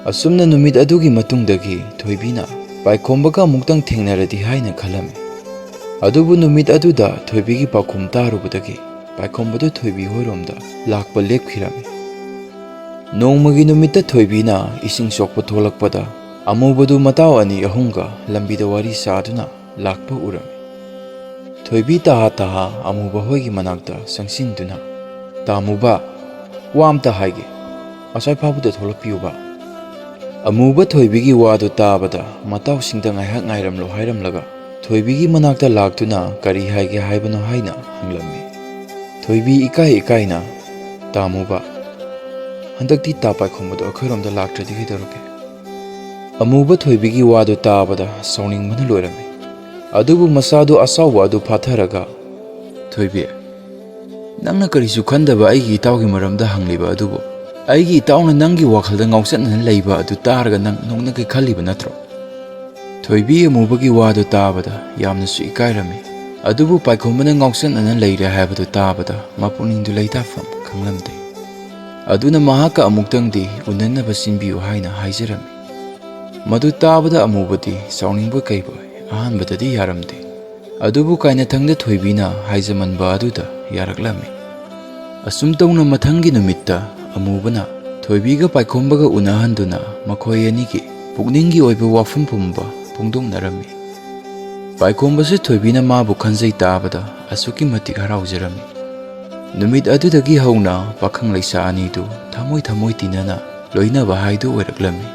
ꯑꯁꯨꯝꯅ ꯅꯨꯃꯤꯠ ꯑꯗꯨꯒꯤ ꯃꯇꯨꯡꯗꯒꯤ ꯊꯣꯏꯕꯤꯅ ꯄꯥꯏꯈꯣꯝꯕꯒ ꯑꯃꯨꯛꯇꯪ ꯊꯦꯡꯅꯔꯗꯤ ꯍꯥꯏꯅ ꯈꯜꯂꯝꯃꯤ. ꯑꯗꯨꯕꯨ ꯅꯨꯃꯤꯠ ꯑꯗꯨꯗ ꯊꯣꯏꯕꯤꯒꯤ ꯄꯥꯎꯈꯨꯝ ꯇꯥꯔꯨꯕꯗꯒꯤ ꯄꯥꯏꯈꯣꯝꯕꯗꯨ ꯊꯣꯏꯕꯤ ꯍꯣꯏꯔꯣꯝꯗ ꯂꯥꯛꯄ ꯂꯦꯞꯈꯤꯔꯝꯃꯤ. ꯅꯣꯡꯃꯒꯤ ꯅꯨꯃꯤꯠꯇ ꯊꯣꯏꯕꯤꯅ ꯏꯁꯤꯡ ꯁꯣꯛꯄ ꯊꯣꯛꯂꯛꯄꯗ ꯑꯃꯨꯕꯗꯨ ꯃꯇꯥꯎ ꯑꯅꯤ ꯑꯍꯨꯝꯒ ꯂꯝꯕꯤꯗ ꯋꯥꯔꯤ ꯁꯥꯗꯨꯅ ꯂꯥꯛꯄ ꯎꯔꯝꯃꯤ. ꯊꯣꯏꯕꯤ ꯇꯥꯍꯥ ꯑꯃꯨꯕ ꯍꯣꯏꯒꯤ ꯃꯅꯥꯛꯇ ꯆꯪꯁꯤꯟꯗꯨꯅ, "ꯇꯥꯃꯨꯕ, ꯋꯥ ꯑꯝꯇ ꯍꯥꯏꯒꯦ. ꯑꯁ꯭ꯋꯥꯏ ꯐꯥꯎꯕꯗ ꯊꯣꯛꯂꯛꯄꯤꯌꯨꯕ." ꯑꯃꯨꯕ ꯊꯣꯏꯕꯤꯒꯤ ꯋꯥꯗꯨ ꯇꯥꯕꯗ ꯃꯇꯥꯎꯁꯤꯡꯗ ꯉꯥꯏꯍꯥꯛ ꯉꯥꯏꯔꯝꯂꯣ ꯍꯥꯏꯔꯝꯂꯒ ꯊꯣꯏꯕꯤꯒꯤ ꯃꯅꯥꯛꯇ ꯂꯥꯛꯇꯨꯅ ꯀꯔꯤ ꯍꯥꯏꯒꯦ ꯍꯥꯏꯕꯅꯣ ꯍꯥꯏꯅ ꯍꯪꯂꯝꯃꯤ. ꯊꯣꯏꯕꯤ ꯏꯀꯥꯏꯅ, "ꯇꯥꯃꯨꯕ, ꯍꯟꯗꯛꯇꯤ ꯇꯥ ꯄꯥꯏꯈꯣꯝꯕꯗꯣ ꯑꯩꯈꯣꯏꯔꯣꯝꯗ ꯂꯥꯛꯇ꯭ꯔꯗꯤ ꯀꯩꯗꯧꯔꯒꯦ?" ꯑꯃꯨꯕ ꯊꯣꯏꯕꯤꯒꯤ ꯋꯥꯗꯨ ꯇꯥꯕꯗ ꯁꯥꯎꯅꯤꯡꯕꯅ ꯂꯣꯏꯔꯝꯃꯤ. ꯑꯗꯨꯕꯨ ꯃꯁꯥꯗꯨ ꯑꯁꯥꯎꯕ ꯑꯗꯨ ꯐꯥꯊꯔꯒ, "ꯊꯣꯏꯕꯤ, ꯅꯪꯅ ꯀꯔꯤꯁꯨ ꯈꯟꯗꯕ ꯑꯩꯒꯤ ꯏꯇꯥꯎꯒꯤ ꯃꯔꯝꯗ ꯍꯪꯂꯤꯕ ꯑꯗꯨꯕꯨ ꯑꯩꯒꯤ ꯏꯇꯥꯎꯅ ꯅꯪꯒꯤ ꯋꯥꯈꯜꯗ ꯉꯥꯎꯆꯠꯅꯅ ꯂꯩꯕ ꯑꯗꯨ ꯇꯥꯔꯒ ꯅꯪ ꯅꯣꯛꯅꯒꯦ ꯈꯜꯂꯤꯕ ꯅꯠꯇ꯭ꯔꯣ?" ꯊꯣꯏꯕꯤ ꯑꯃꯨꯕꯒꯤ ꯋꯥꯗꯨ ꯇꯥꯕꯗ ꯌꯥꯝꯅꯁꯨ ꯏꯀꯥꯏꯔꯝꯃꯤ. ꯑꯗꯨꯕꯨ ꯄꯥꯏꯈꯣꯝꯕꯅ ꯉꯥꯎꯆꯠꯅꯅ ꯂꯩꯔꯦ ꯍꯥꯏꯕꯗꯨ ꯇꯥꯕꯗ ꯃꯄꯨꯛꯅꯤꯡꯗꯨ ꯂꯩꯇꯥꯐꯝ ꯈꯪꯂꯝꯗꯦ. ꯑꯗꯨꯅ ꯃꯍꯥꯛꯀ ꯑꯃꯨꯛꯇꯪꯗꯤ ꯎꯅꯅꯕ ꯁꯤꯟꯕꯤꯌꯨ ꯍꯥꯏꯅ ꯍꯥꯏꯖꯔꯝꯃꯤ. ꯃꯗꯨ ꯇꯥꯕꯗ ꯑꯃꯨꯕꯗꯤ ꯁꯥꯎꯅꯤꯡꯕꯣꯏ ꯀꯩꯕꯣꯏ ꯑꯍꯥꯟꯕꯗꯗꯤ ꯌꯥꯔꯝꯗꯦ. ꯑꯗꯨꯕꯨ ꯀꯥꯏꯅꯊꯪꯗ ꯊꯣꯏꯕꯤꯅ ꯍꯥꯏꯖꯃꯟꯕ ꯑꯗꯨꯗ ꯌꯥꯔꯛꯂꯝꯃꯤ. ꯑꯁꯨꯝ ꯇꯧꯅ ꯃꯊꯪꯒꯤ ꯅꯨꯃꯤꯠꯇ ꯑꯃꯨꯕꯅ ꯊꯣꯏꯕꯤꯒ ꯄꯥꯏꯈꯣꯝꯕꯒ ꯎꯅꯍꯟꯗꯨꯅ ꯃꯈꯣꯏ ꯑꯅꯤꯒꯤ ꯄꯨꯛꯅꯤꯡꯒꯤ ꯑꯣꯏꯕ ꯋꯥꯐꯝ ꯄꯨꯝꯕ ꯐꯣꯡꯗꯣꯛꯅꯔꯝꯃꯤ. ꯄꯥꯏꯈꯣꯝꯕꯁꯨ ꯊꯣꯏꯕꯤꯅ ꯃꯥꯕꯨ ꯈꯟꯖꯩ ꯇꯥꯕꯗ ꯑꯁꯨꯛꯀꯤ ꯃꯇꯤꯛ ꯍꯔꯥꯎꯖꯔꯝꯃꯤ. ꯅꯨꯃꯤꯠ ꯑꯗꯨꯗꯒꯤ ꯍꯧꯅ ꯄꯥꯈꯪ ꯂꯩꯁꯥ ꯑꯅꯤꯗꯨ ꯊꯃꯣꯏ ꯇꯤꯟꯅꯅ ꯂꯣꯏꯅꯕ ꯍꯥꯏꯗꯨ ꯑꯣꯏꯔꯛꯂꯝꯃꯤ.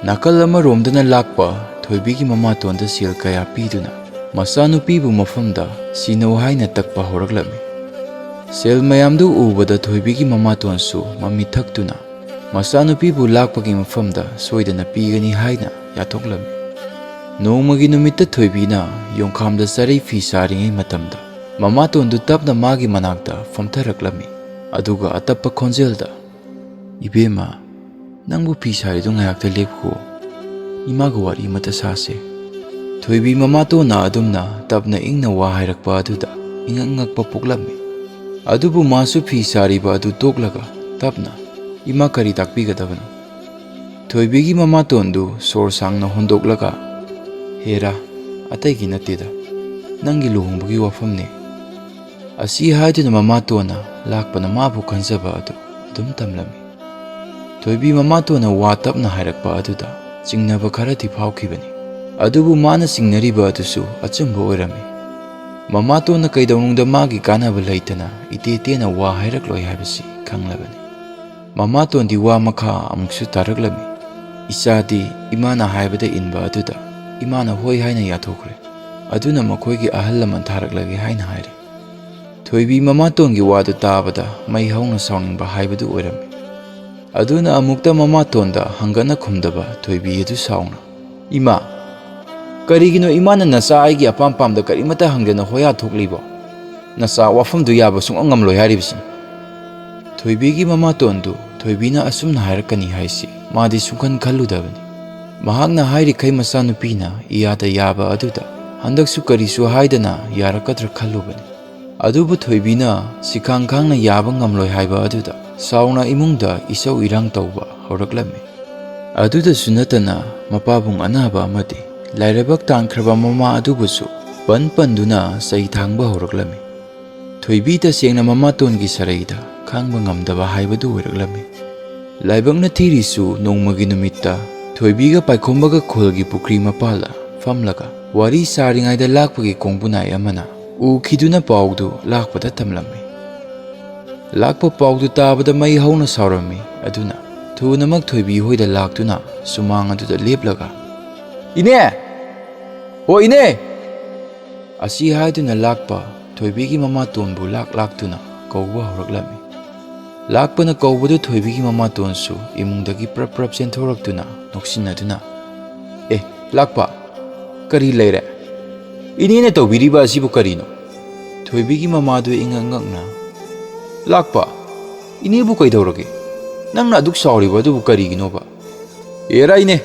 ꯅꯥꯀꯜ ꯑꯃꯔꯣꯝꯗꯅ ꯂꯥꯛꯄ ꯊꯣꯏꯕꯤꯒꯤ ꯃꯃꯥꯇꯣꯟꯗ ꯁꯦꯜ ꯀꯌꯥ ꯄꯤꯗꯨꯅ ꯃꯆꯥꯅꯨꯄꯤꯕꯨ ꯃꯐꯝꯗ ꯁꯤꯅꯧ ꯍꯥꯏꯅ ꯇꯛꯄ ꯍꯧꯔꯛꯂꯝꯃꯤ. ꯁꯦꯜ ꯃꯌꯥꯝꯗꯨ ꯎꯕꯗ ꯊꯣꯏꯕꯤꯒꯤ ꯃꯃꯥꯇꯣꯟꯁꯨ ꯃꯃꯤꯠ ꯊꯛꯇꯨꯅ ꯃꯆꯥꯅꯨꯄꯤꯕꯨ ꯂꯥꯛꯄꯒꯤ ꯃꯐꯝꯗ ꯁꯣꯏꯗꯅ ꯄꯤꯒꯅꯤ ꯍꯥꯏꯅ ꯌꯥꯊꯣꯛꯂꯝꯃꯤ. ꯅꯣꯡꯃꯒꯤ ꯅꯨꯃꯤꯠꯇ ꯊꯣꯏꯕꯤꯅ ꯌꯣꯡꯈꯥꯝꯗ ꯆꯔꯩ ꯐꯤ ꯁꯥꯔꯤꯉꯩ ꯃꯇꯝꯗ ꯃꯃꯥꯇꯣꯟꯗꯨ ꯇꯞꯅ ꯃꯥꯒꯤ ꯃꯅꯥꯛꯇ ꯐꯝꯊꯔꯛꯂꯝꯃꯤ ꯑꯗꯨꯒ ꯑꯇꯞꯄ ꯈꯣꯟꯖꯦꯜꯗ "ꯏꯕꯦꯝꯃ, ꯅꯪꯕꯨ ꯐꯤ ꯁꯥꯔꯤꯗꯨ ꯉꯥꯏꯍꯥꯛꯇ ꯂꯦꯞꯈꯣ, ꯏꯃꯥꯒ ꯋꯥꯔꯤ ꯑꯃꯇ ꯁꯥꯁꯦ." ꯊꯣꯏꯕꯤ ꯃꯃꯥꯇꯣꯟꯅ ꯑꯗꯨꯝꯅ ꯇꯞꯅ ꯏꯪꯅ ꯋꯥ ꯍꯥꯏꯔꯛꯄ ꯑꯗꯨꯗ ꯏꯉꯛ ꯉꯛꯄ ꯄꯣꯛꯂꯝꯃꯤ꯫ ꯑꯗꯨꯕꯨ ꯃꯥꯁꯨ ꯐꯤ ꯁꯥꯔꯤꯕ ꯑꯗꯨ ꯇꯣꯛꯂꯒ ꯇꯞꯅ "ꯏꯃꯥ, ꯀꯔꯤ ꯇꯥꯛꯄꯤꯒꯗꯕꯅꯣ?" ꯊꯣꯏꯕꯤꯒꯤ ꯃꯃꯥꯇꯣꯟꯗꯨ ꯁꯣꯔ ꯁꯥꯡꯅ ꯍꯣꯟꯗꯣꯛꯂꯒ "ꯍꯦꯔꯥ, ꯑꯇꯩꯒꯤ ꯅꯠꯇꯦꯗ, ꯅꯪꯒꯤ ꯂꯨꯍꯣꯡꯕꯒꯤ ꯋꯥꯐꯝꯅꯦ." ꯑꯁꯤ ꯍꯥꯏꯗꯨꯅ ꯃꯃꯥꯇꯣꯟꯅ ꯂꯥꯛꯄꯅ ꯃꯥꯕꯨ ꯈꯟꯖꯕ ꯑꯗꯨ ꯑꯗꯨꯝ ꯇꯝꯂꯝꯃꯤ꯫ ꯊꯣꯏꯕꯤ ꯃꯃꯥꯇꯣꯟꯅ ꯋꯥ ꯇꯞꯅ ꯍꯥꯏꯔꯛꯄ ꯑꯗꯨꯗ ꯆꯤꯡꯅꯕ ꯈꯔꯗꯤ ꯐꯥꯎꯈꯤꯕꯅꯤ꯫ ꯑꯗꯨꯕꯨ ꯃꯥꯅ ꯆꯤꯡꯅꯔꯤꯕ ꯑꯗꯨꯁꯨ ꯑꯆꯨꯝꯕ ꯑꯣꯏꯔꯝꯃꯤ꯫ ꯃꯃꯥꯇꯣꯟꯅ ꯀꯩꯗꯧꯅꯨꯡꯗ ꯃꯥꯒꯤ ꯀꯥꯟꯅꯕ ꯂꯩꯇꯅ ꯏꯇꯦ ꯇꯦꯅ ꯋꯥ ꯍꯥꯏꯔꯛꯂꯣꯏ ꯍꯥꯏꯕꯁꯤ ꯈꯪꯂꯕꯅꯤ꯫ ꯃꯃꯥꯇꯣꯟꯗꯤ ꯋꯥ ꯃꯈꯥ ꯑꯃꯨꯛꯁꯨ ꯇꯥꯔꯛꯂꯝꯃꯤ꯫ "ꯏꯆꯥꯗꯤ ꯏꯃꯥꯅ ꯍꯥꯏꯕꯗ ꯏꯟꯕ ꯑꯗꯨꯗ ꯏꯃꯥꯅ ꯍꯣꯏ ꯍꯥꯏꯅ ꯌꯥꯊꯣꯛꯈ꯭ꯔꯦ꯫ ꯑꯗꯨꯅ ꯃꯈꯣꯏꯒꯤ ꯑꯍꯜ ꯂꯃꯟ ꯊꯥꯔꯛꯂꯒꯦ ꯍꯥꯏꯅ ꯍꯥꯏꯔꯦ." ꯊꯣꯏꯕꯤ ꯃꯃꯥꯇꯣꯟꯒꯤ ꯋꯥꯗꯨ ꯇꯥꯕꯗ ꯃꯩ ꯍꯧꯅ ꯁꯥꯎꯅꯤꯡꯕ ꯍꯥꯏꯕꯗꯨ ꯑꯣꯏꯔꯝꯃꯤ꯫ ꯑꯗꯨꯅ ꯑꯃꯨꯛꯇ ꯃꯃꯥꯇꯣꯟꯗ ꯍꯪꯒꯠꯅ ꯈꯨꯝꯗꯕ ꯊꯣꯏꯕꯤ ꯑꯗꯨ ꯁꯥꯎꯅ "ꯏꯃꯥ, ꯀꯔꯤꯒꯤꯅꯣ ꯏꯃꯥꯅ ꯅꯆꯥ ꯑꯩꯒꯤ ꯑꯄꯥꯝ ꯄꯥꯝꯗ ꯀꯔꯤꯃꯠꯇ ꯍꯪꯗꯅ ꯍꯣꯌꯥ ꯊꯣꯛꯂꯤꯕꯣ? ꯅꯆꯥ ꯋꯥꯐꯝꯗꯨ ꯌꯥꯕ ꯁꯨꯡꯉꯝ ꯉꯝꯂꯣꯏ ꯍꯥꯏꯔꯤꯕꯁꯤꯅꯤ." ꯊꯣꯏꯕꯤꯒꯤ ꯃꯃꯥꯇꯣꯟꯗꯨ ꯊꯣꯏꯕꯤꯅ ꯑꯁꯨꯝꯅ ꯍꯥꯏꯔꯛꯀꯅꯤ ꯍꯥꯏꯁꯤ ꯃꯥꯗꯤ ꯁꯨꯡꯈꯟ ꯈꯜꯂꯨꯗꯕꯅꯤ꯫ ꯃꯍꯥꯛꯅ ꯍꯥꯏꯔꯤꯈꯩ ꯃꯆꯥꯅꯨꯄꯤꯅ ꯏꯌꯥꯗ ꯌꯥꯕ ꯑꯗꯨꯗ ꯍꯟꯗꯛꯁꯨ ꯀꯔꯤꯁꯨ ꯍꯥꯏꯗꯅ ꯌꯥꯔꯛꯀꯗ꯭ꯔꯥ ꯈꯜꯂꯨꯕꯅꯤ꯫ ꯑꯗꯨꯕꯨ ꯊꯣꯏꯕꯤꯅ ꯁꯤꯈꯥꯡ ꯈꯥꯡꯅ ꯌꯥꯕ ꯉꯝꯂꯣꯏ ꯍꯥꯏꯕ ꯑꯗꯨꯗ ꯁꯥꯎꯅ ꯏꯃꯨꯡꯗ ꯏꯁꯧ ꯏꯔꯥꯡ ꯇꯧꯕ ꯍꯧꯔꯛꯂꯝꯃꯤ꯫ ꯑꯗꯨꯗꯁꯨ ꯅꯠꯇꯅ ꯃꯄꯥꯕꯨꯡ ꯑꯅꯥꯕ ꯑꯃꯗꯤ ꯂꯥꯏꯔꯕꯛ ꯇꯥꯟꯈ꯭ꯔꯕ ꯃꯃꯥ ꯑꯗꯨꯕꯨꯁꯨ ꯄꯟꯗꯨꯅ ꯆꯩ ꯊꯥꯡꯕ ꯍꯧꯔꯛꯂꯝꯃꯤ꯫ ꯊꯣꯏꯕꯤ ꯇꯁꯦꯡꯅ ꯃꯃꯥꯇꯣꯟꯒꯤ ꯁꯔꯩꯗ ꯈꯥꯡꯕ ꯉꯝꯗꯕ ꯍꯥꯏꯕꯗꯨ ꯑꯣꯏꯔꯛꯂꯝꯃꯤ꯫ ꯂꯥꯏꯕꯛꯅ ꯊꯤꯔꯤꯁꯨ ꯅꯣꯡꯃꯒꯤ ꯅꯨꯃꯤꯠꯇ ꯊꯣꯏꯕꯤꯒ ꯄꯥꯏꯈꯣꯝꯕꯒ ꯈꯨꯜꯒꯤ ꯄꯨꯈ꯭ꯔꯤ ꯃꯄꯥꯜꯗ ꯐꯝꯂꯒ ꯋꯥꯔꯤ ꯁꯥꯔꯤꯉꯩꯗ ꯂꯥꯛꯄꯒꯤ ꯀꯣꯡꯕꯨꯅꯥꯏ ꯑꯃꯅ ꯎꯈꯤꯗꯨꯅ ꯄꯥꯎꯗꯨ ꯂꯥꯛꯄꯗ ꯇꯝꯂꯝꯃꯤ꯫ ꯂꯥꯛꯄ ꯄꯥꯎꯗꯨ ꯇꯥꯕꯗ ꯃꯩ ꯍꯧꯅ ꯁꯥꯎꯔꯝꯃꯤ꯫ ꯑꯗꯨꯅ ꯊꯨꯅꯃꯛ ꯊꯣꯏꯕꯤ ꯍꯣꯏꯗ ꯂꯥꯛꯇꯨꯅ ꯁꯨꯃꯥꯡ ꯑꯗꯨꯗ ꯂꯦꯞꯂꯒ "ꯏꯅꯦ! ꯑꯣ ꯏꯅꯦ!" ꯑꯁꯤ ꯍꯥꯏꯗꯨꯅ ꯂꯥꯛꯄ ꯊꯣꯏꯕꯤꯒꯤ ꯃꯃꯥꯇꯣꯟꯕꯨ ꯂꯥꯛꯇꯨꯅ ꯀꯧꯕ ꯍꯧꯔꯛꯂꯝꯃꯤ꯫ ꯂꯥꯛꯄꯅ ꯀꯧꯕꯗꯨ ꯊꯣꯏꯕꯤꯒꯤ ꯃꯃꯥꯇꯣꯟꯁꯨ ꯏꯃꯨꯡꯗꯒꯤ ꯄ꯭ꯔꯞ ꯄ꯭ꯔꯞ ꯆꯦꯟꯊꯣꯔꯛꯇꯨꯅ ꯅꯣꯛꯁꯤꯟꯅꯗꯨꯅ "ꯑꯦ ꯂꯥꯛꯄ, ꯀꯔꯤ ꯂꯩꯔꯦ? ꯏꯅꯦꯅ ꯇꯧꯕꯤꯔꯤꯕ ꯑꯁꯤꯕꯨ ꯀꯔꯤꯅꯣ?" ꯊꯣꯏꯕꯤꯒꯤ ꯃꯃꯥꯗꯨ ꯏꯉꯛ ꯉꯛꯅ "ꯂꯥꯛꯄ, ꯏꯅꯦꯕꯨ ꯀꯩꯗꯧꯔꯒꯦ? ꯅꯪꯅ ꯑꯗꯨꯛ ꯁꯥꯎꯔꯤꯕ ꯑꯗꯨꯕꯨ ꯀꯔꯤꯒꯤꯅꯣꯕ?" "ꯑꯦꯔꯥ ꯏꯅꯦ,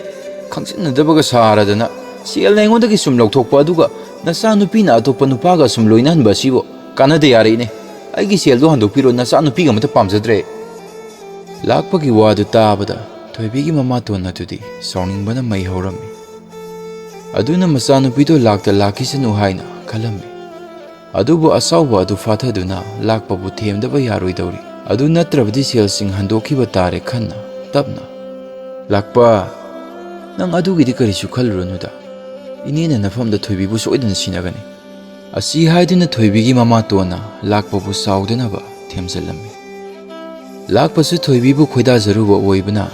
ꯈꯪꯖꯤꯟꯅꯗꯕꯒ ꯁꯥꯔꯗꯅ ꯁꯦꯜꯅ ꯑꯩꯉꯣꯟꯗꯒꯤ ꯁꯨꯝ ꯂꯧꯊꯣꯛꯄ ꯑꯗꯨꯒ ꯅꯆꯥꯅꯨꯄꯤꯅ ꯑꯇꯣꯞꯄ ꯅꯨꯄꯥꯒ ꯁꯨꯝ ꯂꯣꯏꯅꯍꯟꯕ ꯑꯁꯤꯕꯨ ꯀꯥꯟꯅꯗꯦ ꯌꯥꯔꯦ ꯏꯅꯦ꯫ ꯑꯩꯒꯤ ꯁꯦꯜꯗꯣ ꯍꯟꯗꯣꯛꯄꯤꯔꯣ, ꯅꯆꯥꯅꯨꯄꯤꯒ ꯑꯃꯠꯇ ꯄꯥꯝꯖꯗ꯭ꯔꯦ." ꯂꯥꯛꯄꯒꯤ ꯋꯥꯗꯨ ꯇꯥꯕꯗ ꯊꯣꯏꯕꯤꯒꯤ ꯃꯃꯥꯇꯣꯟ ꯑꯗꯨꯗꯤ ꯁꯥꯎꯅꯤꯡꯕꯅ ꯃꯩ ꯍꯧꯔꯝꯃꯤ꯫ ꯑꯗꯨꯅ ꯃꯆꯥꯅꯨꯄꯤꯗꯣ ꯂꯥꯛꯇ ꯂꯥꯛꯈꯤꯁꯅꯨ ꯍꯥꯏꯅ ꯈꯜꯂꯝꯃꯤ꯫ ꯑꯗꯨꯕꯨ ꯑꯁꯥꯎꯕ ꯑꯗꯨ ꯐꯥꯊꯗꯨꯅ ꯂꯥꯛꯄꯕꯨ ꯊꯦꯝꯗꯕ ꯌꯥꯔꯣꯏꯗꯧꯔꯤ꯫ ꯑꯗꯨ ꯅꯠꯇ꯭ꯔꯕꯗꯤ ꯁꯦꯜꯁꯤꯡ ꯍꯟꯗꯣꯛꯈꯤꯕ ꯇꯥꯔꯦ ꯈꯟꯅ ꯇꯞꯅ "ꯂꯥꯛꯄ, ꯅꯪ ꯑꯗꯨꯒꯤꯗꯤ ꯀꯔꯤꯁꯨ ꯈꯜꯂꯨꯔꯅꯨꯗ. ꯏꯅꯦꯅ ꯅꯐꯝꯗ ꯊꯣꯏꯕꯤꯕꯨ ꯁꯣꯏꯗꯅ ꯁꯤꯟꯅꯒꯅꯤ." ꯑꯁꯤ ꯍꯥꯏꯗꯨꯅ ꯊꯣꯏꯕꯤꯒꯤ ꯃꯃꯥꯇꯣꯟꯅ ꯂꯥꯛꯄꯕꯨ ꯁꯥꯎꯗꯅꯕ ꯊꯦꯝꯖꯤꯜꯂꯝꯃꯤ꯫ ꯂꯥꯛꯄꯁꯨ ꯊꯣꯏꯕꯤꯕꯨ ꯈꯣꯏꯗꯥꯖꯔꯨꯕ ꯑꯣꯏꯕꯅ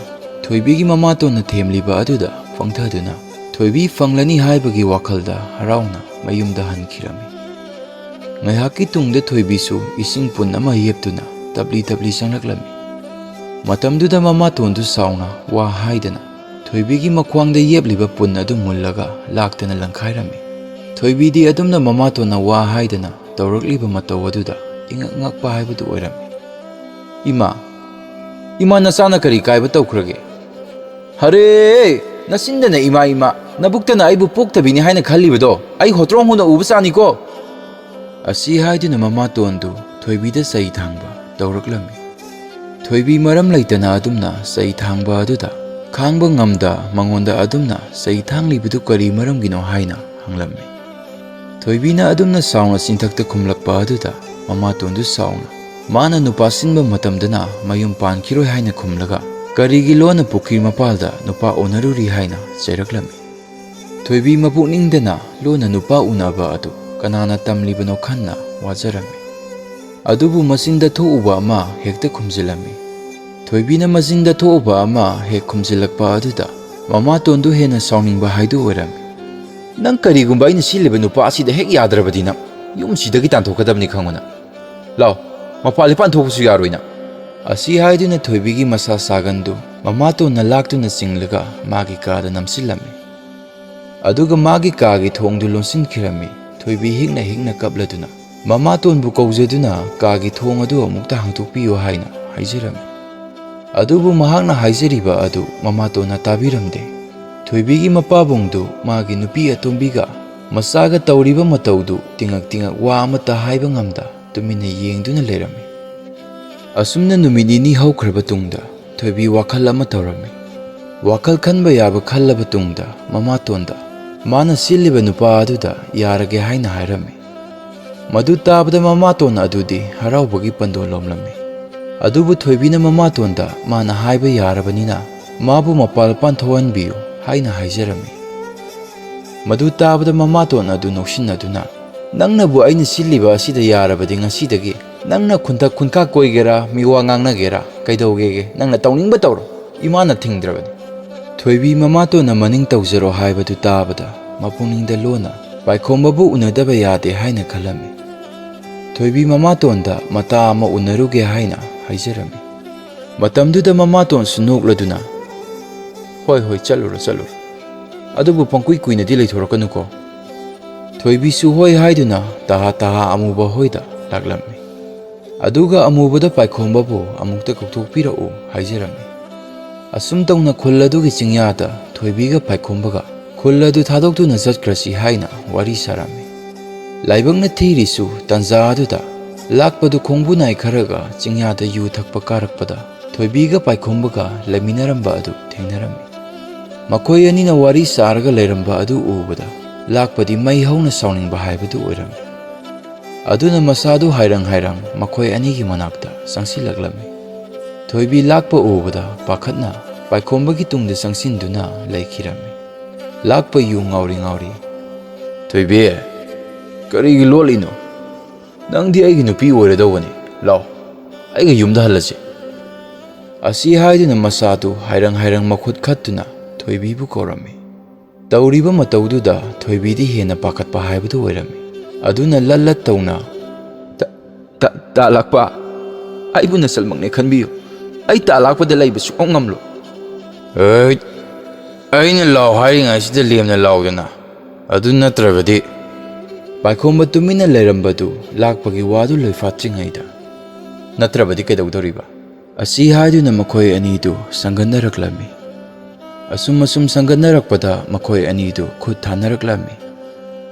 ꯊꯣꯏꯕꯤꯒꯤ ꯃꯃꯥꯇꯣꯟꯅ ꯊꯦꯝꯂꯤꯕ ꯑꯗꯨꯗ ꯄꯪꯊꯗꯨꯅ ꯊꯣꯏꯕꯤ ꯐꯪꯂꯅꯤ ꯍꯥꯏꯕꯒꯤ ꯋꯥꯈꯜꯗ ꯍꯔꯥꯎꯅ ꯃꯌꯨꯝꯗ ꯍꯟꯈꯤꯔꯝꯃꯤ꯫ ꯉꯥꯏꯍꯥꯛꯀꯤ ꯇꯨꯡꯗ ꯊꯣꯏꯕꯤꯁꯨ ꯏꯁꯤꯡ ꯄꯨꯟ ꯑꯃ ꯌꯦꯞꯇꯨꯅ ꯇꯞꯂꯤ ꯇꯞꯂꯤ ꯆꯪꯂꯛꯂꯝꯃꯤ꯫ ꯃꯇꯝꯗꯨꯗ ꯃꯃꯥꯇꯣꯟꯗꯨ ꯁꯥꯎꯅ ꯋꯥ ꯍꯥꯏꯗꯅ ꯊꯣꯏꯕꯤꯒꯤ ꯃꯈ꯭ꯋꯥꯡꯗ ꯌꯦꯞꯂꯤꯕ ꯄꯨꯟ ꯑꯗꯨ ꯃꯨꯜꯂꯒ ꯂꯥꯛꯇꯅ ꯂꯪꯈꯥꯏꯔꯝꯃꯤ꯫ ꯊꯣꯏꯕꯤꯗꯤ ꯑꯗꯨꯝꯅ ꯃꯃꯥꯇꯣꯟꯅ ꯋꯥ ꯍꯥꯏꯗꯅ ꯇꯧꯔꯛꯂꯤꯕ ꯃꯇꯧ ꯑꯗꯨꯗ ꯏꯉꯛ ꯉꯛꯄ ꯍꯥꯏꯕꯗꯨ ꯑꯣꯏꯔꯝꯃꯤ꯫ "ꯏꯃꯥ, ꯅꯆꯥꯅ ꯀꯔꯤ ꯀꯥꯏꯕ ꯇꯧꯈ꯭ꯔꯒꯦ? ꯍꯔꯦ, ꯅꯆꯤꯟꯗꯅ ꯏꯃꯥ ꯏꯃꯥ, ꯅꯕꯨꯛꯇꯅ ꯑꯩꯕꯨ ꯄꯣꯛꯇꯕꯤꯅꯤ ꯍꯥꯏꯅ ꯈꯜꯂꯤꯕꯗꯣ ꯑꯩ ꯍꯣꯇ꯭ꯔꯣꯡ ꯍꯨꯅ ꯎꯕ ꯆꯥꯅꯤꯀꯣ." ꯑꯁꯤ ꯍꯥꯏꯗꯨꯅ ꯃꯃꯥꯇꯣꯟꯗꯨ ꯊꯣꯏꯕꯤꯗ ꯆꯩ ꯊꯥꯡꯕ ꯇꯧꯔꯛꯂꯝꯃꯤ꯫ ꯊꯣꯏꯕꯤ ꯃꯔꯝ ꯂꯩꯇꯅ ꯑꯗꯨꯝꯅ ꯆꯩ ꯊꯥꯡꯕ ꯑꯗꯨꯗ ꯈꯥꯡꯕ ꯉꯝꯗ ꯃꯉꯣꯟꯗ ꯑꯗꯨꯝꯅ ꯆꯩ ꯊꯥꯡꯂꯤꯕꯗꯨ ꯀꯔꯤ ꯃꯔꯝꯒꯤꯅꯣ ꯍꯥꯏꯅ ꯍꯪꯂꯝꯃꯤ꯫ ꯊꯣꯏꯕꯤꯅ ꯑꯗꯨꯝꯅ ꯁꯥꯎꯅ ꯆꯤꯟꯊꯛꯇ ꯈꯨꯝꯂꯛꯄ ꯑꯗꯨꯗ ꯃꯃꯥꯇꯣꯟꯗꯨ ꯁꯥꯎꯅ ꯃꯥꯅ ꯅꯨꯄꯥ ꯁꯤꯟꯕ ꯃꯇꯝꯗꯅ ꯃꯌꯨꯝ ꯄꯥꯟꯈꯤꯔꯣꯏ ꯍꯥꯏꯅ ꯈꯨꯝꯂꯒ ꯀꯔꯤꯒꯤ ꯂꯣꯟꯅ ꯄꯨꯈ꯭ꯔꯤ ꯃꯄꯥꯜꯗ ꯅꯨꯄꯥ ꯎꯅꯔꯨꯔꯤ ꯍꯥꯏꯅ ꯆꯩꯔꯛꯂꯝꯃꯤ꯫ ꯊꯣꯏꯕꯤ ꯃꯄꯨꯛꯅꯤꯡꯗꯅ ꯂꯣꯟꯅ ꯅꯨꯄꯥ ꯎꯅꯕ ꯑꯗꯨ ꯀꯅꯥꯅ ꯇꯝꯂꯤꯕꯅꯣ ꯈꯟꯅ ꯋꯥꯖꯔꯝꯃꯤ꯫ ꯑꯗꯨꯕꯨ ꯃꯆꯤꯟꯗ ꯊꯣꯛꯎꯕ ꯑꯃ ꯍꯦꯛꯇ ꯈꯨꯝꯖꯤꯜꯂꯝꯃꯤ꯫ ꯊꯣꯏꯕꯤꯅ ꯃꯆꯤꯟꯗ ꯊꯣꯛꯎꯕ ꯑꯃ ꯍꯦꯛ ꯈꯨꯝꯖꯤꯜꯂꯛꯄ ꯑꯗꯨꯗ ꯃꯃꯥꯇꯣꯟꯗꯨ ꯍꯦꯟꯅ ꯁꯥꯎꯅꯤꯡꯕ ꯍꯥꯏꯗꯨ ꯑꯣꯏꯔꯝꯃꯤ꯫ "ꯅꯪ ꯀꯔꯤꯒꯨꯝꯕ ꯑꯩꯅ ꯁꯤꯜꯂꯤꯕ ꯅꯨꯄꯥ ꯑꯁꯤꯗ ꯍꯦꯛ ꯌꯥꯗ꯭ꯔꯕꯗꯤ ꯅꯪ ꯌꯨꯝꯁꯤꯗꯒꯤ ꯇꯥꯟꯊꯣꯛꯀꯗꯕꯅꯤ ꯈꯪꯉꯨꯅ. ꯂꯥꯎ, ꯃꯄꯥꯟ ꯏꯄꯥꯟ ꯊꯣꯛꯄꯁꯨ ꯌꯥꯔꯣꯏꯅ." ꯑꯁꯤ ꯍꯥꯏꯗꯨꯅ ꯊꯣꯏꯕꯤꯒꯤ ꯃꯁꯥ ꯁꯥꯒꯟꯗꯨ ꯃꯃꯥꯇꯣꯟꯅ ꯂꯥꯛꯇꯨꯅ ꯆꯤꯡꯂꯒ ꯃꯥꯒꯤ ꯀꯥꯗ ꯅꯝꯁꯤꯜꯂꯝꯃꯤ꯫ ꯑꯗꯨꯒ ꯃꯥꯒꯤ ꯀꯥꯒꯤ ꯊꯣꯡꯗꯨ ꯂꯣꯟꯁꯤꯟꯈꯤꯔꯝꯃꯤ꯫ ꯊꯣꯏꯕꯤ ꯍꯤꯛꯅ ꯍꯤꯛꯅ ꯀꯞꯂꯗꯨꯅ ꯃꯃꯥꯇꯣꯟꯕꯨ ꯀꯧꯖꯗꯨꯅ ꯀꯥꯒꯤ ꯊꯣꯡ ꯑꯗꯨ ꯑꯃꯨꯛꯇ ꯍꯥꯡꯗꯣꯛꯄꯤꯌꯨ ꯍꯥꯏꯅ ꯍꯥꯏꯖꯔꯝꯃꯤ꯫ ꯑꯗꯨꯕꯨ ꯃꯍꯥꯛꯅ ꯍꯥꯏꯖꯔꯤꯕ ꯑꯗꯨ ꯃꯃꯥꯇꯣꯟꯅ ꯇꯥꯕꯤꯔꯝꯗꯦ꯫ ꯊꯣꯏꯕꯤꯒꯤ ꯃꯄꯥꯕꯨꯡꯗꯨ ꯃꯥꯒꯤ ꯅꯨꯄꯤ ꯑꯇꯣꯝꯕꯤꯒ ꯃꯆꯥꯒ ꯇꯧꯔꯤꯕ ꯃꯇꯧꯗꯨ ꯇꯤꯡꯉꯛ ꯇꯤꯡꯉꯛ ꯋꯥ ꯑꯃꯠꯇ ꯍꯥꯏꯕ ꯉꯝꯗ ꯇꯨꯃꯤꯟꯅ ꯌꯦꯡꯗꯨꯅ ꯂꯩꯔꯝꯃꯤ꯫ ꯑꯁꯨꯝꯅ ꯅꯨꯃꯤꯠ ꯅꯤꯅꯤ ꯍꯧꯈ꯭ꯔꯕ ꯇꯨꯡꯗ ꯊꯣꯏꯕꯤ ꯋꯥꯈꯜ ꯑꯃ ꯇꯧꯔꯝꯃꯤ꯫ ꯋꯥꯈꯜ ꯈꯟꯕ ꯌꯥꯕ ꯈꯜꯂꯕ ꯇꯨꯡꯗ ꯃꯃꯥꯇꯣꯟꯗ ꯃꯥꯅ ꯁꯤꯜꯂꯤꯕ ꯅꯨꯄꯥ ꯑꯗꯨꯗ ꯌꯥꯔꯒꯦ ꯍꯥꯏꯅ ꯍꯥꯏꯔꯝꯃꯤ꯫ ꯃꯗꯨ ꯇꯥꯕꯗ ꯃꯃꯥꯇꯣꯟ ꯑꯗꯨꯗꯤ ꯍꯔꯥꯎꯕꯒꯤ ꯄꯟꯗꯣꯟ ꯂꯣꯝꯂꯝꯃꯤ꯫ ꯑꯗꯨꯕꯨ ꯊꯣꯏꯕꯤꯅ ꯃꯃꯥꯇꯣꯟꯗ ꯃꯥꯅ ꯍꯥꯏꯕ ꯌꯥꯔꯕꯅꯤꯅ ꯃꯥꯕꯨ ꯃꯄꯥꯜꯄꯥꯟ ꯊꯣꯛꯍꯟꯕꯤꯌꯨ ꯍꯥꯏꯅ ꯍꯥꯏꯖꯔꯝꯃꯤ꯫ ꯃꯗꯨ ꯇꯥꯕꯗ ꯃꯃꯥꯇꯣꯟ ꯑꯗꯨ ꯅꯣꯛꯁꯤꯟꯅꯗꯨꯅ ꯅꯪꯅꯕꯨ ꯑꯩꯅ ꯁꯤꯜꯂꯤꯕ ꯑꯁꯤꯗ ꯌꯥꯔꯕꯗꯤ ꯉꯁꯤꯗꯒꯤ ꯅꯪꯅ ꯈꯨꯟꯊꯛ ꯈꯨꯟꯈꯥ ꯀꯣꯏꯒꯦꯔꯥ ꯃꯤꯋꯥ ꯉꯥꯡꯅꯒꯦꯔꯥ ꯀꯩꯗꯧꯒꯦꯒꯦ ꯅꯪꯅ ꯇꯧꯅꯤꯡꯕ ꯇꯧꯔꯣ, ꯏꯃꯥꯅ ꯊꯤꯡꯗ꯭ꯔꯕꯅꯤ꯫ ꯊꯣꯏꯕꯤ ꯃꯃꯥꯇꯣꯟꯅ ꯃꯅꯤꯡ ꯇꯧꯖꯔꯣ ꯍꯥꯏꯕꯗꯨ ꯇꯥꯕꯗ ꯃꯄꯨꯛꯅꯤꯡꯗ ꯂꯣꯟꯅ ꯄꯥꯏꯈꯣꯝꯕꯕꯨ ꯎꯅꯗꯕ ꯌꯥꯗꯦ ꯍꯥꯏꯅ ꯈꯜꯂꯝꯃꯤ꯫ ꯊꯣꯏꯕꯤ ꯃꯃꯥꯇꯣꯟꯗ ꯃꯇꯥ ꯑꯃ ꯎꯅꯔꯨꯒꯦ ꯍꯥꯏꯅ ꯍꯥꯏꯖꯔꯝꯃꯤ꯫ ꯃꯇꯝꯗꯨꯗ ꯃꯃꯥꯇꯣꯟꯁꯨ ꯅꯣꯛꯂꯗꯨꯅ ꯍꯣꯏ ꯍꯣꯏ ꯆꯠꯂꯨꯔꯣ ꯆꯠꯂꯨꯔꯣ, ꯑꯗꯨꯕꯨ ꯄꯪꯀꯨꯏ ꯀꯨꯏꯅꯗꯤ ꯂꯩꯊꯣꯔꯛꯀꯅꯨꯀꯣ꯫ ꯊꯣꯏꯕꯤꯁꯨ ꯍꯣꯏ ꯍꯥꯏꯗꯨꯅ ꯇꯍꯥ ꯑꯃꯨꯕ ꯍꯣꯏꯗ ꯂꯥꯛꯂꯝꯃꯤ꯫ ꯑꯗꯨꯒ ꯑꯃꯨꯕꯗ ꯄꯥꯏꯈꯣꯝꯕꯕꯨ ꯑꯃꯨꯛꯇ ꯀꯧꯊꯣꯛꯄꯤꯔꯛꯎ ꯍꯥꯏꯖꯔꯝꯃꯤ꯫ ꯑꯁꯨꯝ ꯇꯧꯅ ꯈꯨꯜ ꯑꯗꯨꯒꯤ ꯆꯤꯡꯌꯥꯗ ꯊꯣꯏꯕꯤꯒ ꯄꯥꯏꯈꯣꯝꯕꯒ ꯈꯨꯜ ꯑꯗꯨ ꯊꯥꯗꯣꯛꯇꯨꯅ ꯆꯠꯈ꯭ꯔꯁꯤ ꯍꯥꯏꯅ ꯋꯥꯔꯤ ꯁꯥꯔꯝꯃꯤ꯫ ꯂꯥꯏꯕꯛꯅ ꯊꯤꯔꯤꯁꯨ ꯇꯟꯖꯥ ꯑꯗꯨꯗ ꯂꯥꯛꯄꯗꯨ ꯈꯣꯡꯕꯨꯅꯥꯏ ꯈꯔꯒ ꯆꯤꯡꯌꯥꯗ ꯌꯨ ꯊꯛꯄ ꯀꯥꯔꯛꯄꯗ ꯊꯣꯏꯕꯤꯒ ꯄꯥꯏꯈꯣꯝꯕꯒ ꯂꯩꯃꯤꯟꯅꯔꯝꯕ ꯑꯗꯨ ꯊꯦꯡꯅꯔꯝꯃꯤ꯫ ꯃꯈꯣꯏ ꯑꯅꯤꯅ ꯋꯥꯔꯤ ꯁꯥꯔꯒ ꯂꯩꯔꯝꯕ ꯑꯗꯨ ꯎꯕꯗ ꯂꯥꯛꯄꯗꯤ ꯃꯩ ꯍꯧꯅ ꯁꯥꯎꯅꯤꯡꯕ ꯍꯥꯏꯕꯗꯨ ꯑꯣꯏꯔꯝꯃꯤ꯫ ꯑꯗꯨꯅ ꯃꯁꯥꯗꯨ ꯍꯥꯏꯔꯪ ꯃꯈꯣꯏ ꯑꯅꯤꯒꯤ ꯃꯅꯥꯛꯇ ꯆꯪꯁꯤꯜꯂꯛꯂꯝꯃꯤ꯫ ꯊꯣꯏꯕꯤ ꯂꯥꯛꯄ ꯎꯕꯗ ꯄꯥꯈꯠꯅ ꯄꯥꯏꯈꯣꯝꯕꯒꯤ ꯇꯨꯡꯗ ꯆꯪꯁꯤꯟꯗꯨꯅ ꯂꯩꯈꯤꯔꯝꯃꯤ꯫ ꯂꯥꯛꯄ ꯌꯨ ꯉꯥꯎꯔꯤ ꯊꯣꯏꯕꯤ, ꯀꯔꯤꯒꯤ ꯂꯣꯠꯂꯤꯅꯣ? ꯅꯪꯗꯤ ꯑꯩꯒꯤ ꯅꯨꯄꯤ ꯑꯣꯏꯔꯗꯧꯕꯅꯤ, ꯂꯥꯛꯑꯣ ꯑꯩꯒ ꯌꯨꯝꯗ ꯍꯜꯂꯁꯤ꯫ ꯑꯁꯤ ꯍꯥꯏꯗꯨꯅ ꯃꯆꯥꯗꯨ ꯍꯥꯏꯔꯪ ꯃꯈꯨꯠ ꯈꯠꯇꯨꯅ ꯊꯣꯏꯕꯤꯕꯨ ꯀꯧꯔꯝꯃꯤ꯫ ꯇꯧꯔꯤꯕ ꯃꯇꯧꯗꯨꯗ ꯊꯣꯏꯕꯤꯗꯤ ꯍꯦꯟꯅ ꯄꯥꯈꯠꯄ ꯍꯥꯏꯕꯗꯨ ꯑꯣꯏꯔꯝꯃꯤ꯫ ꯑꯗꯨꯅ ꯂꯠ ꯇꯧꯅ ꯇꯥ ꯂꯥꯛꯄ, ꯑꯩꯕꯨ ꯅꯆꯜꯃꯛꯅꯦ ꯈꯟꯕꯤꯌꯨ, ꯑꯩ ꯇꯥ ꯂꯥꯛꯄꯗ ꯂꯩꯕ ꯁꯨꯡꯉꯝ ꯉꯝꯂꯣꯏ꯫ ꯑꯩꯅ ꯂꯥꯎ ꯍꯥꯏꯔꯤꯉꯩꯁꯤꯗ ꯂꯦꯝꯅ ꯂꯥꯎꯗꯅ, ꯑꯗꯨ ꯅꯠꯇ꯭ꯔꯕꯗꯤ꯫ ꯄꯥꯏꯈꯣꯝꯕ ꯇꯨꯃꯤꯟꯅ ꯂꯩꯔꯝꯕꯗꯨ ꯂꯥꯛꯄꯒꯤ ꯋꯥꯗꯨ ꯂꯣꯏꯐꯥꯠꯇ꯭ꯔꯤꯉꯩꯗ ꯅꯠꯇ꯭ꯔꯕꯗꯤ ꯀꯩꯗꯧꯗꯧꯔꯤꯕ? ꯑꯁꯤ ꯍꯥꯏꯗꯨꯅ ꯃꯈꯣꯏ ꯑꯅꯤꯗꯨ ꯁꯪꯒꯟꯅꯔꯛꯂꯝꯃꯤ꯫ ꯑꯁꯨꯝ ꯁꯪꯒꯟꯅꯔꯛꯄꯗ ꯃꯈꯣꯏ ꯑꯅꯤꯗꯨ ꯈꯨꯠ ꯊꯥꯅꯔꯛꯂꯝꯃꯤ꯫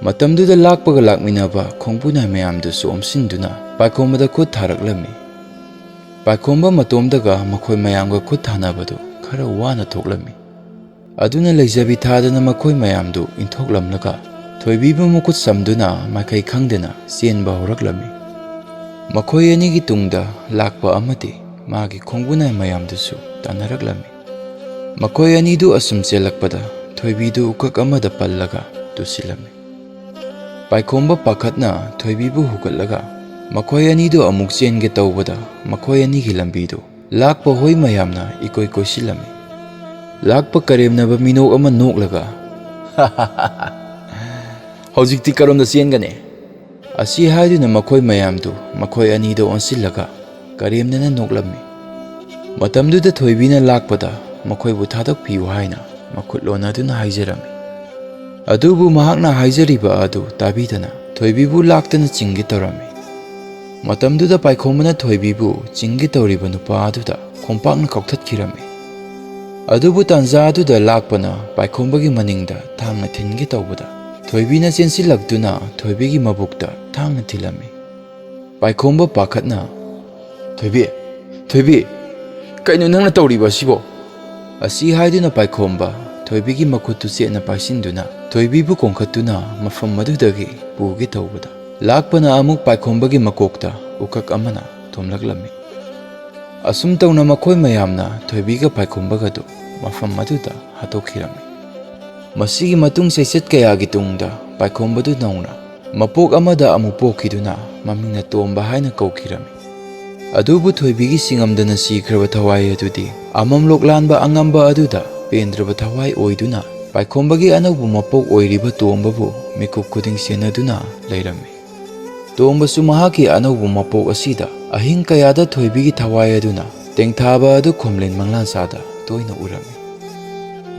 ꯃꯇꯝꯗꯨꯗ ꯂꯥꯛꯄꯒ ꯂꯥꯛꯃꯤꯟꯅꯕ ꯈꯣꯡꯕꯨꯅꯥꯏ ꯃꯌꯥꯝꯗꯨꯁꯨ ꯑꯣꯝꯁꯤꯟꯗꯨꯅ ꯄꯥꯏꯈꯣꯝꯕꯗ ꯈꯨꯠ ꯊꯥꯔꯛꯂꯝꯃꯤ꯫ ꯄꯥꯏꯈꯣꯝꯕ ꯃꯇꯣꯝꯗꯒ ꯃꯈꯣꯏ ꯃꯌꯥꯝꯒ ꯈꯨꯠ ꯊꯥꯅꯕꯗꯨ ꯈꯔ ꯋꯥꯅ ꯊꯣꯛꯂꯝꯃꯤ꯫ ꯑꯗꯨꯅ ꯂꯩꯖꯕꯤ ꯊꯥꯗꯅ ꯃꯈꯣꯏ ꯃꯌꯥꯝꯗꯨ ꯏꯟꯊꯣꯛꯂꯝꯂꯒ ꯊꯣꯏꯕꯤꯕꯨ ꯃꯈꯨꯠ ꯁꯝꯗꯨꯅ ꯃꯥꯏꯀꯩ ꯈꯪꯗꯅ ꯆꯦꯟꯕ ꯍꯧꯔꯛꯂꯝꯃꯤ꯫ ꯃꯈꯣꯏ ꯑꯅꯤꯒꯤ ꯇꯨꯡꯗ ꯂꯥꯛꯄ ꯑꯃꯗꯤ ꯃꯥꯒꯤ ꯈꯣꯡꯕꯨꯅꯥꯏ ꯃꯌꯥꯝꯗꯨꯁꯨ ꯇꯥꯟꯅꯔꯛꯂꯝꯃꯤ꯫ ꯃꯈꯣꯏ ꯑꯅꯤꯗꯨ ꯑꯁꯨꯝ ꯆꯦꯜꯂꯛꯄꯗ ꯊꯣꯏꯕꯤꯗꯨ ꯎꯀꯛ ꯑꯃꯗ ꯄꯜꯂꯒ ꯇꯨꯁꯤꯜꯂꯝꯃꯤ꯫ ꯄꯥꯏꯈꯣꯝꯕ ꯄꯥꯈꯠꯅ ꯊꯣꯏꯕꯤꯕꯨ ꯍꯨꯒꯠꯂꯒ ꯃꯈꯣꯏ ꯑꯅꯤꯗꯨ ꯑꯃꯨꯛ ꯆꯦꯟꯒꯦ ꯇꯧꯕꯗ ꯃꯈꯣꯏ ꯑꯅꯤꯒꯤ ꯂꯝꯕꯤꯗꯨ ꯂꯥꯛꯄ ꯍꯣꯏ ꯃꯌꯥꯝꯅ ꯏꯀꯣꯏ ꯀꯣꯏꯁꯤꯜꯂꯝꯃꯤ꯫ ꯂꯥꯛꯄ ꯀꯔꯦꯝꯅꯕ ꯃꯤꯅꯣꯛ ꯑꯃ ꯅꯣꯛꯂꯒ ꯍꯧꯖꯤꯛꯇꯤ ꯀꯔꯣꯝꯗ ꯆꯦꯟꯒꯅꯤ? ꯑꯁꯤ ꯍꯥꯏꯗꯨꯅ ꯃꯈꯣꯏ ꯃꯌꯥꯝꯗꯨ ꯃꯈꯣꯏ ꯑꯅꯤꯗ ꯑꯣꯟꯁꯤꯜꯂꯒ ꯀꯔꯦꯝꯅꯅ ꯅꯣꯛꯂꯝꯃꯤ꯫ ꯃꯇꯝꯗꯨꯗ ꯊꯣꯏꯕꯤꯅ ꯂꯥꯛꯄꯗ ꯃꯈꯣꯏꯕꯨ ꯊꯥꯗꯣꯛꯄꯤꯌꯨ ꯍꯥꯏꯅ ꯃꯈꯨꯠ ꯂꯣꯟꯅꯗꯨꯅ ꯍꯥꯏꯖꯔꯝꯃꯤ꯫ ꯑꯗꯨꯕꯨ ꯃꯍꯥꯛꯅ ꯍꯥꯏꯖꯔꯤꯕ ꯑꯗꯨ ꯇꯥꯕꯤꯗꯅ ꯊꯣꯏꯕꯤꯕꯨ ꯂꯥꯛꯇꯅ ꯆꯤꯡꯒꯦ ꯇꯧꯔꯝꯃꯤ꯫ ꯃꯇꯝꯗꯨꯗ ꯄꯥꯏꯈꯣꯝꯕꯅ ꯊꯣꯏꯕꯤꯕꯨ ꯆꯤꯡꯒꯦ ꯇꯧꯔꯤꯕ ꯅꯨꯄꯥ ꯑꯗꯨꯗ ꯈꯣꯡꯄꯥꯛꯅ ꯀꯥꯎꯊꯠꯈꯤꯔꯝꯃꯤ꯫ ꯑꯗꯨꯕꯨ ꯇꯥꯟꯖꯥ ꯑꯗꯨꯗ ꯂꯥꯛꯄꯅ ꯄꯥꯏꯈꯣꯝꯕꯒꯤ ꯃꯅꯤꯡꯗ ꯊꯥꯡꯅ ꯊꯤꯟꯒꯦ ꯇꯧꯕꯗ ꯊꯣꯏꯕꯤꯅ ꯆꯦꯟꯁꯤꯜꯂꯛꯇꯨꯅ ꯊꯣꯏꯕꯤꯒꯤ ꯃꯕꯨꯛꯇ ꯊꯥꯡꯅ ꯊꯤꯜꯂꯝꯃꯤ꯫ ꯄꯥꯏꯈꯣꯝꯕ ꯄꯥꯈꯠꯅ ꯊꯣꯏꯕꯤ, ꯀꯩꯅꯣ ꯅꯪꯅ ꯇꯧꯔꯤꯕ ꯑꯁꯤꯕꯣ? ꯑꯁꯤ ꯍꯥꯏꯗꯨꯅ ꯄꯥꯏꯈꯣꯝꯕ ꯊꯣꯏꯕꯤꯒꯤ ꯃꯈꯨꯠꯇꯨ ꯆꯦꯠꯅ ꯄꯥꯏꯁꯤꯟꯗꯨꯅ ꯊꯣꯏꯕꯤꯕꯨ ꯀꯣꯡꯈꯠꯇꯨꯅ ꯃꯐꯝ ꯑꯗꯨꯗꯒꯤ ꯄꯨꯒꯦ ꯇꯧꯕꯗ ꯂꯥꯛꯄꯅ ꯑꯃꯨꯛ ꯄꯥꯏꯈꯣꯝꯕꯒꯤ ꯃꯀꯣꯛꯇ ꯎꯀꯛ ꯑꯃꯅ ꯊꯣꯝꯂꯛꯂꯝꯃꯤ꯫ ꯑꯁꯨꯝ ꯇꯧꯅ ꯃꯈꯣꯏ ꯃꯌꯥꯝꯅ ꯊꯣꯏꯕꯤꯒ ꯄꯥꯏꯈꯣꯝꯕꯒꯗꯨ ꯃꯐꯝ ꯑꯗꯨꯗ ꯍꯥꯠꯇꯣꯛꯈꯤꯔꯝꯃꯤ꯫ ꯃꯁꯤꯒꯤ ꯃꯇꯨꯡ ꯆꯩꯆꯠ ꯀꯌꯥꯒꯤ ꯇꯨꯡꯗ ꯄꯥꯏꯈꯣꯝꯕꯗꯨ ꯅꯧꯅ ꯃꯄꯣꯛ ꯑꯃꯗ ꯑꯃꯨꯛ ꯄꯣꯛꯈꯤꯗꯨꯅ ꯃꯃꯤꯡꯅ ꯇꯣꯝꯕ ꯍꯥꯏꯅ ꯀꯧꯈꯤꯔꯝꯃꯤ꯫ ꯑꯗꯨꯕꯨ ꯊꯣꯏꯕꯤꯒꯤ ꯁꯤꯡꯉꯝꯗꯅ ꯁꯤꯈ꯭ꯔꯕ ꯊꯋꯥꯏ ꯑꯗꯨꯗꯤ ꯑꯃꯝꯂꯣꯛ ꯂꯥꯟꯕ ꯑꯉꯝꯕ ꯑꯗꯨꯗ ꯄꯦꯟꯗ꯭ꯔꯕ ꯊꯋꯥꯏ ꯑꯣꯏꯗꯨꯅ ꯄꯥꯏꯈꯣꯝꯕꯒꯤ ꯑꯅꯧꯕ ꯃꯄꯣꯛ ꯑꯣꯏꯔꯤꯕ ꯇꯣꯝꯕꯕꯨ ꯃꯤꯀꯨꯞ ꯈꯨꯗꯤꯡ ꯁꯦꯟꯅꯗꯨꯅ ꯂꯩꯔꯝꯃꯤ꯫ ꯇꯣꯝꯕꯁꯨ ꯃꯍꯥꯛꯀꯤ ꯑꯅꯧꯕ ꯃꯄꯣꯛ ꯑꯁꯤꯗ ꯑꯍꯤꯡ ꯀꯌꯥꯗ ꯊꯣꯏꯕꯤꯒꯤ ꯊꯋꯥꯏ ꯑꯗꯨꯅ ꯇꯦꯡꯊꯥꯕ ꯑꯗꯨ ꯈꯣꯝꯂꯦꯟ ꯃꯪꯂꯥꯟꯆꯥꯗ ꯇꯣꯏꯅ ꯎꯔꯝꯃꯤ꯫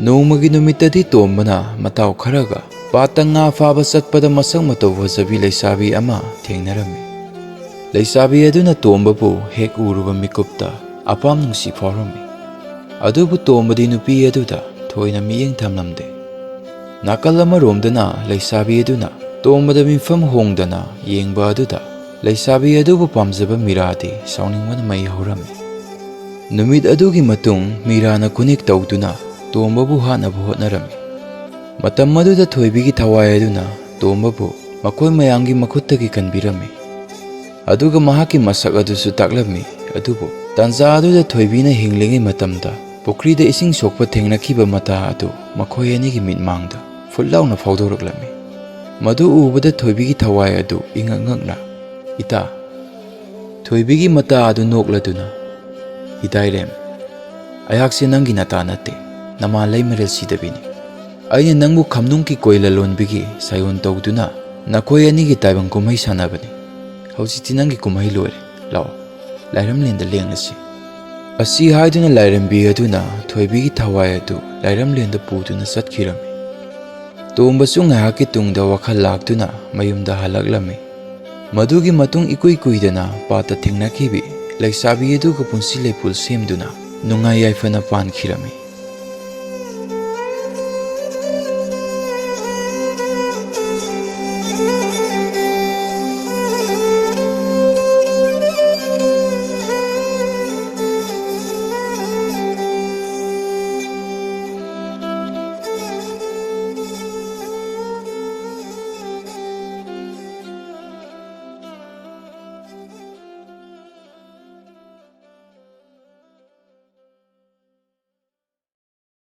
ꯅꯣꯡꯃꯒꯤ ꯅꯨꯃꯤꯠꯇꯗꯤ ꯇꯣꯝꯕꯅ ꯃꯇꯥꯎ ꯈꯔꯒ ꯄꯥꯠꯇ ꯉꯥ ꯐꯥꯕ ꯆꯠꯄꯗ ꯃꯁꯛ ꯃꯇꯧ ꯐꯖꯕꯤ ꯂꯩꯁꯥꯕꯤ ꯑꯃ ꯊꯦꯡꯅꯔꯝꯃꯤ꯫ ꯂꯩꯁꯥꯕꯤ ꯑꯗꯨꯅ ꯇꯣꯝꯕꯕꯨ ꯍꯦꯛ ꯎꯔꯨꯕ ꯃꯤꯀꯨꯞꯇ ꯑꯄꯥꯝ ꯅꯨꯡꯁꯤ ꯐꯥꯎꯔꯝꯃꯤ꯫ ꯑꯗꯨꯕꯨ ꯇꯣꯝꯕꯗꯤ ꯅꯨꯄꯤ ꯑꯗꯨꯗ ꯊꯣꯏꯅ ꯃꯤꯠꯌꯦꯡ ꯊꯝꯂꯝꯗꯦ꯫ ꯅꯥꯀꯜ ꯑꯃꯔꯣꯝꯗꯅ ꯂꯩꯁꯥꯕꯤ ꯑꯗꯨꯅ ꯇꯣꯝꯕꯗ ꯃꯤꯐꯝ ꯍꯣꯡꯗꯅ ꯌꯦꯡꯕ ꯑꯗꯨꯗ ꯂꯩꯁꯥꯕꯤ ꯑꯗꯨꯕꯨ ꯄꯥꯝꯖꯕ ꯃꯤꯔꯥꯗꯤ ꯁꯥꯎꯅꯤꯡꯕꯅ ꯃꯩ ꯍꯧꯔꯝꯃꯤ꯫ ꯅꯨꯃꯤꯠ ꯑꯗꯨꯒꯤ ꯃꯇꯨꯡ ꯃꯤꯔꯥꯅ ꯈꯨꯅꯦꯛ ꯇꯧꯗꯨꯅ ꯇꯣꯝꯕꯕꯨ ꯍꯥꯠꯅꯕ ꯍꯣꯠꯅꯔꯝꯃꯤ꯫ ꯃꯇꯝ ꯑꯗꯨꯗ ꯊꯣꯏꯕꯤꯒꯤ ꯊꯋꯥꯏ ꯑꯗꯨꯅ ꯇꯣꯝꯕꯕꯨ ꯃꯈꯣꯏ ꯃꯌꯥꯝꯒꯤ ꯃꯈꯨꯠꯇꯒꯤ ꯀꯟꯕꯤꯔꯝꯃꯤ꯫ ꯑꯗꯨꯒ ꯃꯍꯥꯛꯀꯤ ꯃꯁꯛ ꯑꯗꯨꯁꯨ ꯇꯥꯛꯂꯝꯃꯤ꯫ ꯑꯗꯨꯕꯨ ꯇꯥꯟꯖꯥ ꯑꯗꯨꯗ ꯊꯣꯏꯕꯤꯅ ꯍꯤꯡꯂꯤꯉꯩ ꯃꯇꯝꯗ ꯄꯨꯈ꯭ꯔꯤꯗ ꯏꯁꯤꯡ ꯁꯣꯛꯄ ꯊꯦꯡꯅꯈꯤꯕ ꯃꯇꯥ ꯑꯗꯨ ꯃꯈꯣꯏ ꯑꯅꯤꯒꯤ ꯃꯤꯠꯃꯥꯡꯗ ꯐꯨꯠ ꯂꯥꯎꯅ ꯐꯥꯎꯗꯣꯔꯛꯂꯝꯃꯤ꯫ ꯃꯗꯨ ꯎꯕꯗ ꯊꯣꯏꯕꯤꯒꯤ ꯊꯋꯥꯏ ꯑꯗꯨ ꯏꯉꯛ ꯉꯛꯅ "ꯏꯇꯥ" ꯊꯣꯏꯕꯤꯒꯤ ꯃꯇꯥ ꯑꯗꯨ ꯅꯣꯛꯂꯗꯨꯅ "ꯏꯇꯥꯏꯔꯦꯝ, ꯑꯩꯍꯥꯛꯁꯦ ꯅꯪꯒꯤ ꯅꯇꯥ ꯅꯠꯇꯦ, ꯅꯃꯥ ꯂꯩꯃꯔꯦꯜ ꯁꯤꯗꯕꯤꯅꯤ꯫ ꯑꯩꯅ ꯅꯪꯕꯨ ꯈꯝꯅꯨꯡꯒꯤ ꯀꯣꯏ ꯂꯂꯣꯟꯕꯤꯒꯤ ꯁꯥꯏꯌꯣꯟ ꯇꯧꯗꯨꯅ ꯅꯈꯣꯏ ꯑꯅꯤꯒꯤ ꯇꯥꯏꯕꯪ ꯀꯨꯝꯍꯩ ꯁꯥꯟꯅꯕꯅꯤ꯫ ꯍꯧꯖꯤꯛꯇꯤ ꯅꯪꯒꯤ ꯀꯨꯝꯍꯩ ꯂꯣꯏꯔꯦ, ꯂꯥꯛꯑꯣ ꯂꯥꯏꯔꯝꯂꯦꯟꯗ ꯂꯦꯡꯂꯁꯤ"꯫ ꯑꯁꯤ ꯍꯥꯏꯗꯨꯅ ꯂꯥꯏꯔꯦꯝꯕꯤ ꯑꯗꯨꯅ ꯊꯣꯏꯕꯤꯒꯤ ꯊꯋꯥꯏ ꯑꯗꯨ ꯂꯥꯏꯔꯝꯂꯦꯟꯗ ꯄꯨꯗꯨꯅ ꯆꯠꯈꯤꯔꯝꯃꯤ꯫ ꯇꯣꯝꯕꯁꯨ ꯉꯥꯏꯍꯥꯛꯀꯤ ꯇꯨꯡꯗ ꯋꯥꯈꯜ ꯂꯥꯛꯇꯨꯅ ꯃꯌꯨꯝꯗ ꯍꯜꯂꯛꯂꯝꯃꯤ꯫ ꯃꯗꯨꯒꯤ ꯃꯇꯨꯡ ꯏꯀꯨꯏ ꯀꯨꯏꯗꯅ ꯄꯥꯠꯇ ꯊꯦꯡꯅꯈꯤꯕꯤ ꯂꯩꯁꯥꯕꯤ ꯑꯗꯨꯒ ꯄꯨꯟꯁꯤ ꯂꯩꯄꯨꯜ ꯁꯦꯝꯗꯨꯅ ꯅꯨꯡꯉꯥꯏ ꯌꯥꯏꯐꯅ ꯄꯥꯟꯈꯤꯔꯝꯃꯤ꯫